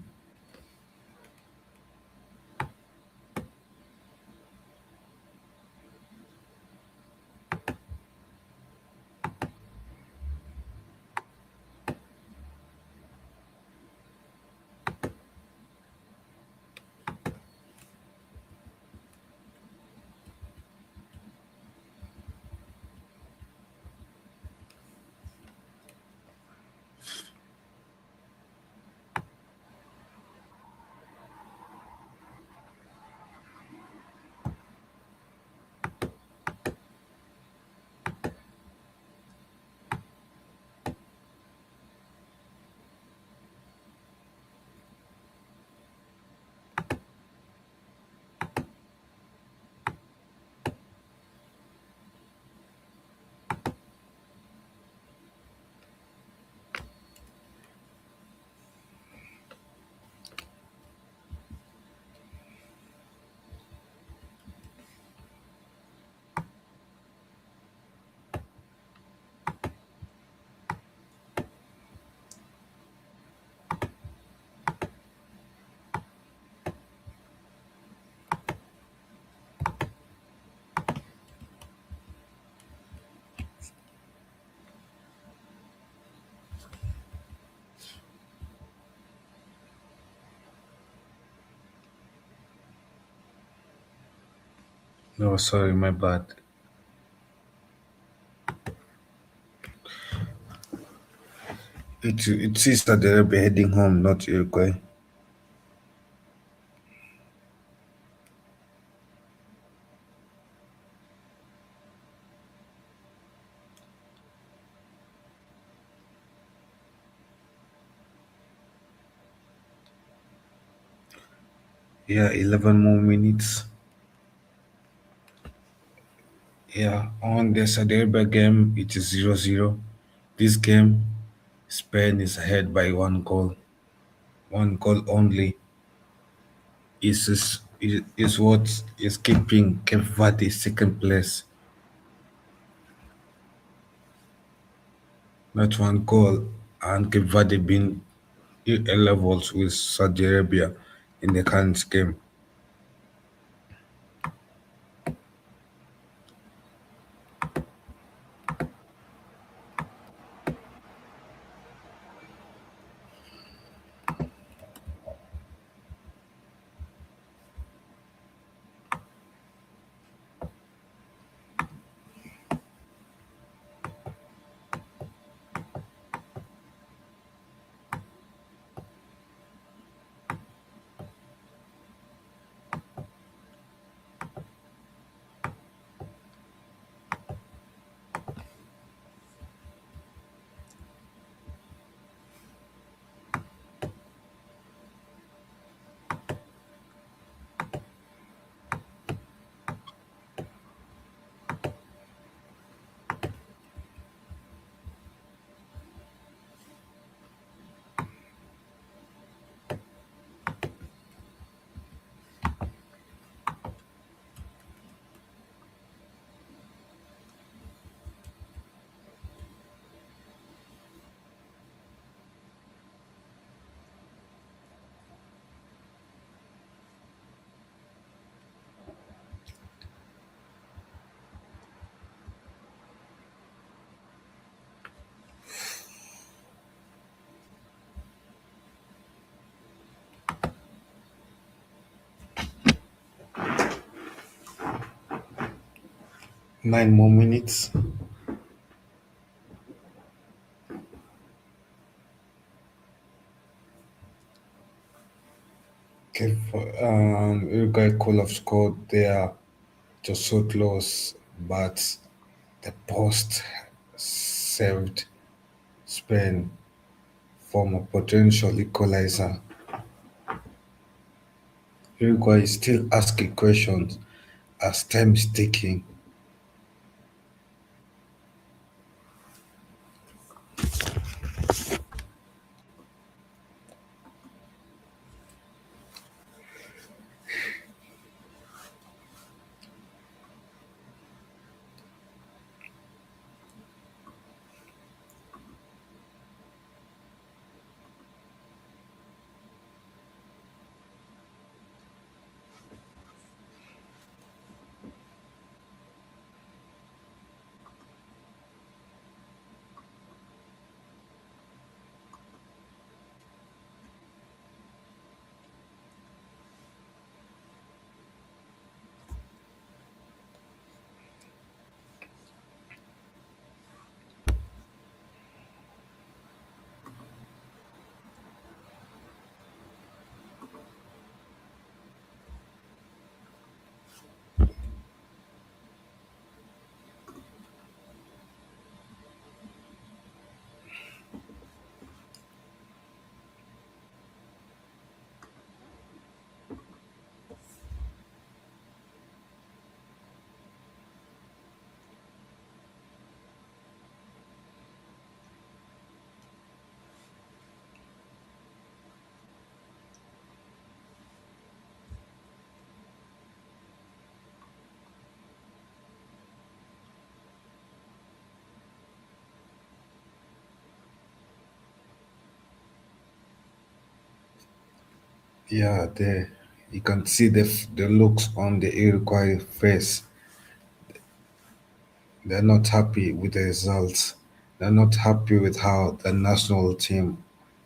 Oh, sorry, my bad. It seems that they'll be heading home, not Uruguay. Yeah, 11 more minutes. Yeah, on the Saudi Arabia game, it is 0-0. This game, Spain is ahead by one goal. One goal only is what is keeping Cape Verde second place. Not one goal, and Cape Verde being levels with Saudi Arabia in the current game. 9 more minutes. Uruguay could have scored there, just so close, but the post saved Spain from a potential equalizer. Uruguay is still asking questions as time is ticking. Yeah, you can see the looks on the Uruguay face. They're not happy with the results. They're not happy with how the national team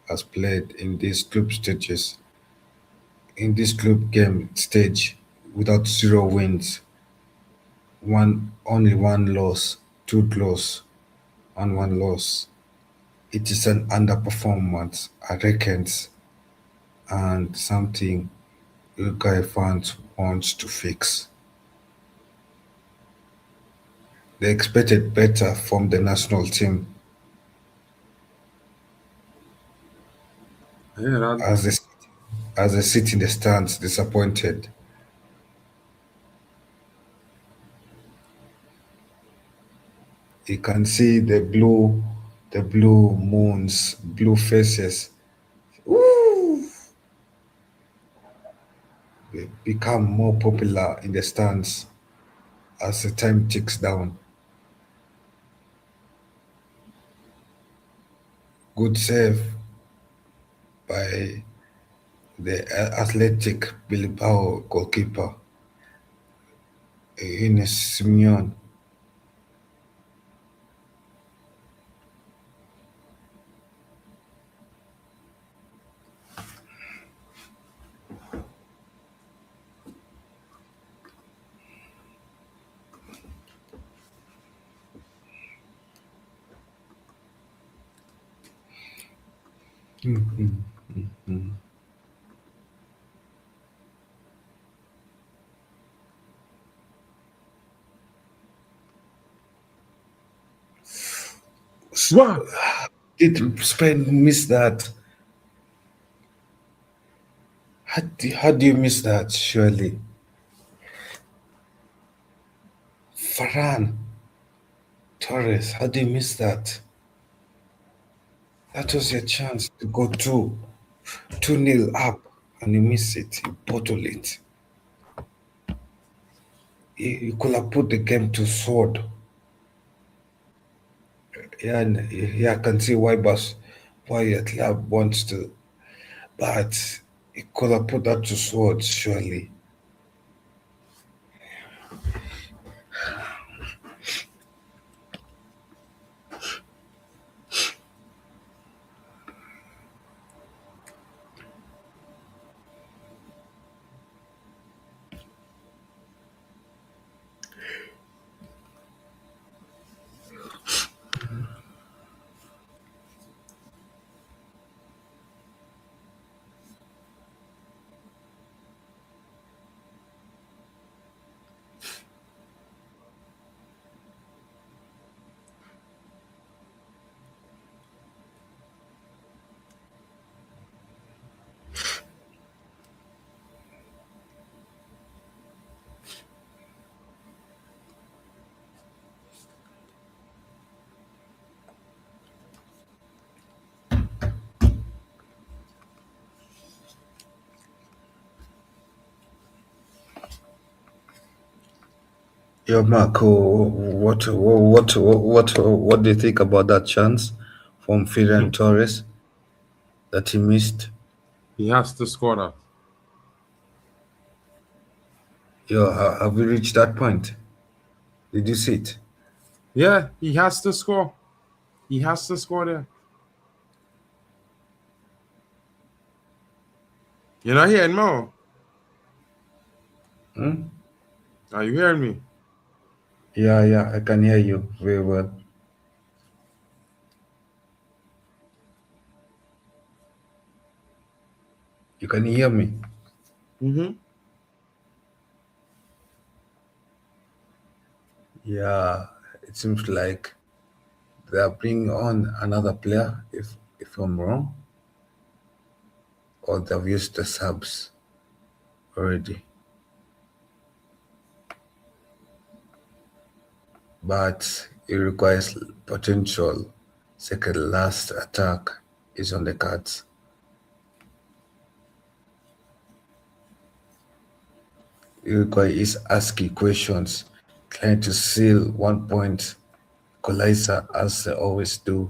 has played in these group stages, in this group game stage, without zero wins. only one loss, two draws, and one loss. It is an underperformance, I reckon, and something Uruguay fans want to fix. They expected better from the national team Yeah, that, as they sit in the stands disappointed. You can see the blue moons, blue faces. Ooh, they become more popular in the stands as the time ticks down. Good save by the athletic Bilbao goalkeeper Ines Simeon. wow. Did Spain miss that? How do you miss that? Surely, Farhan Torres. How do you miss that? That was your chance to go two nil up, and you miss it. You bottle it. You could have put the game to sword. Yeah, yeah, I can see why your club wants to, but you could have put that to sword. Surely, yo, Marco, what do you think about that chance from Ferran Torres that he missed? He has to score that. Yo, have we reached that point? Did you see it? Yeah, he has to score. He has to score there. You're not hearing me? Hmm? Are you hearing me? Yeah, I can hear you very well. You can hear me. Mm-hmm. Yeah, it seems like they are bringing on another player, if I'm wrong, or they've used the subs already. But it requires potential. Second last attack is on the cards. Uruguay is asking questions, trying to seal 1 point equalizer as they always do.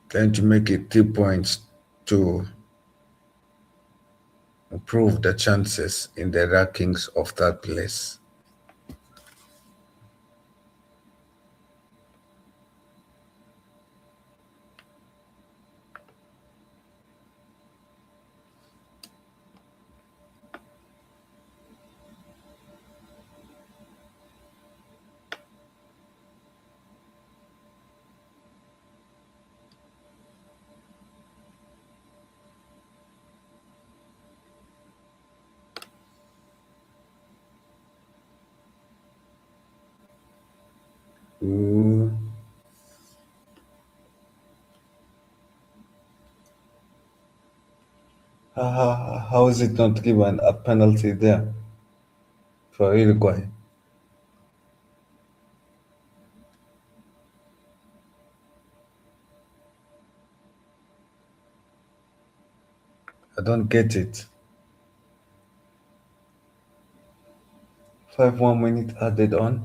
Trying to make it 3 points to improve the chances in the rankings of third place. Ooh. How is it not given a penalty there for Uruguay? I don't get it. 5 more minutes added on.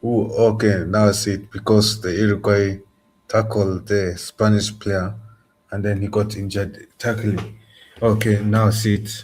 Ooh, okay, now I see it because the Uruguay tackled the Spanish player and then he got injured tackling. Okay, now I see it.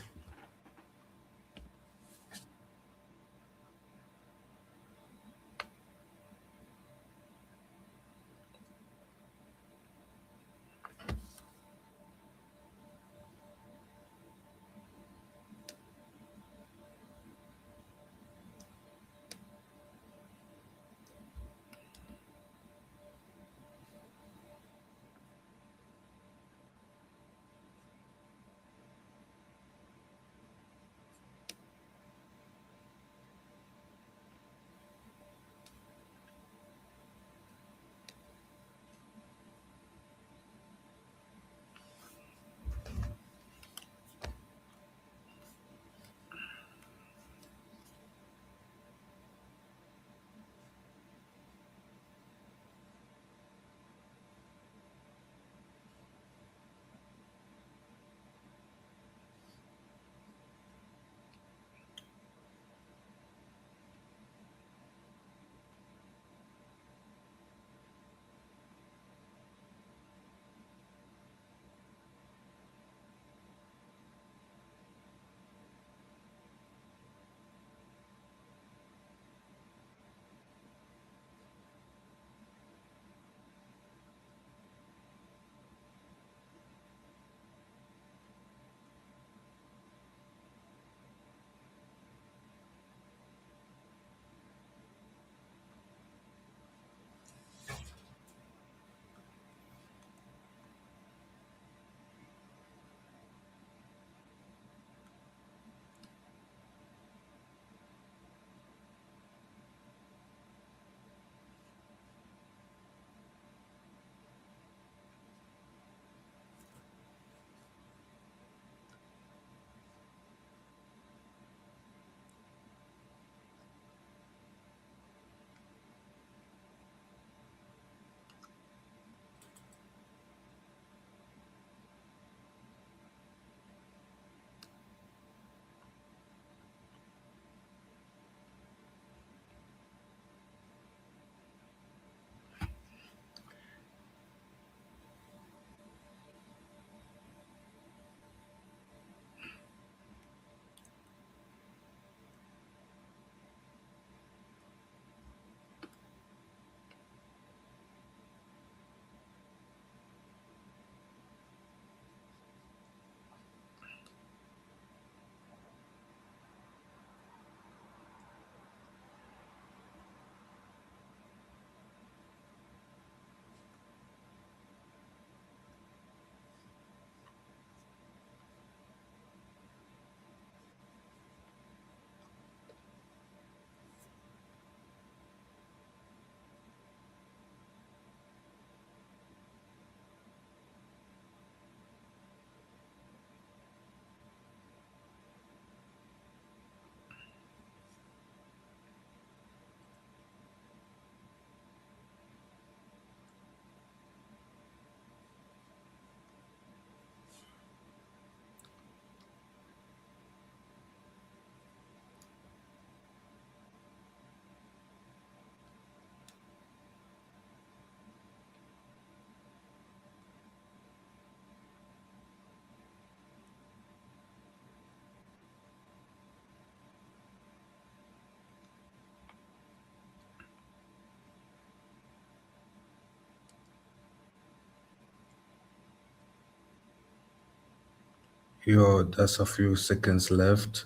Yo, that's a few seconds left.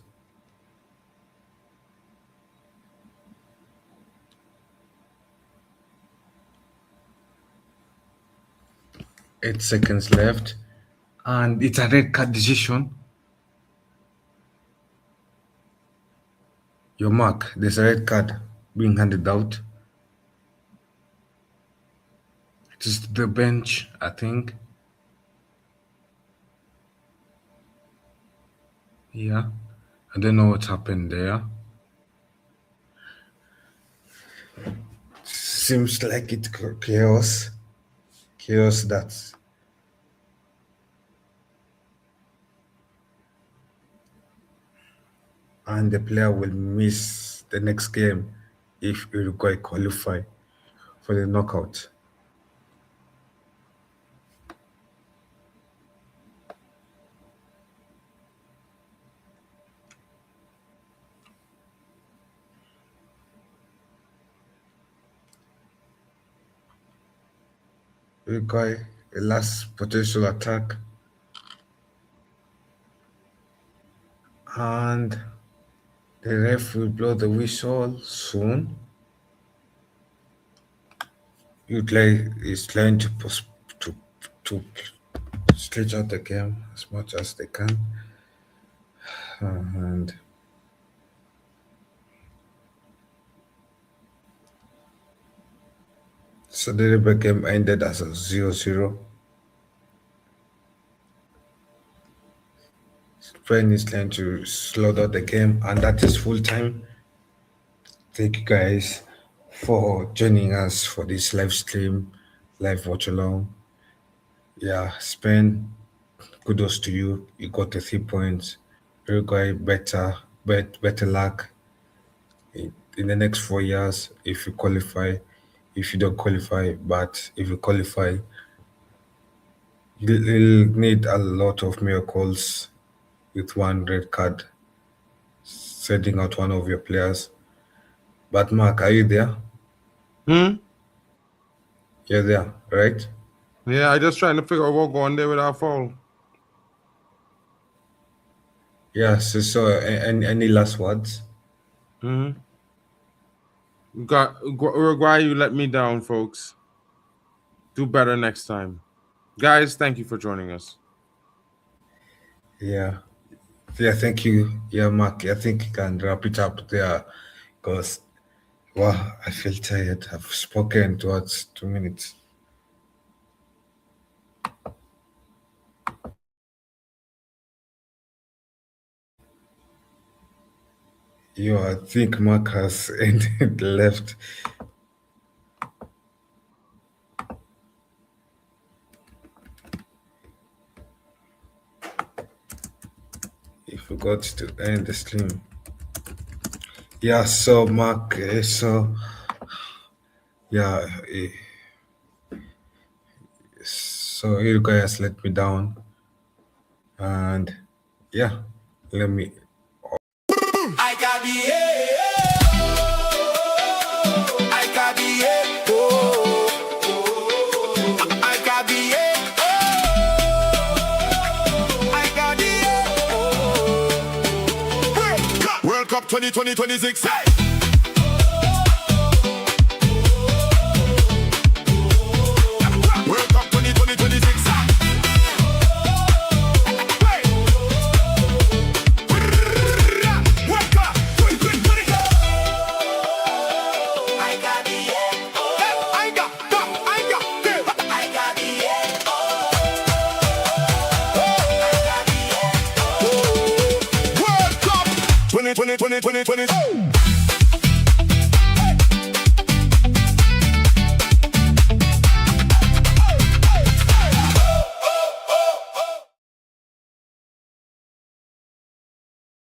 Eight seconds left. And it's a red card decision. Your mark, there's a red card being handed out. It is the bench, I think. Yeah. I don't know what happened there. Seems like it's chaos. Chaos that's and the player will miss the next game if Uruguay qualify for the knockout. Uruguay, a last potential attack. And the ref will blow the whistle soon. Uruguay is trying to stretch out the game as much as they can. And so the Arabia game ended as a 0-0. Spain is trying to slow down the game, and that is full time. Thank you guys for joining us for this live stream, live watch along. Yeah, Spain, kudos to you. You got the 3 points. Uruguay, better luck in the next 4 years if you qualify. If you don't qualify, but if you qualify, you'll need a lot of miracles with one red card, sending out one of your players. But Mark, are you there? You're there, right? Yeah, I just trying to figure out what going there without foul. Yeah, so any last words? Got Uruguay, you let me down, folks. Do better next time. Guys, thank you for joining us. Yeah, thank you. Yeah, Mark, I think you can wrap it up there because, wow, I feel tired. I've spoken towards 2 minutes. Yo, I think Mark has ended left. He forgot to end the stream. Yeah, so Mark, so Uruguay has let me down, and yeah, let me. I got the I got the I got the I got the World Cup 2026. World Cup 2026. World Cup 2020.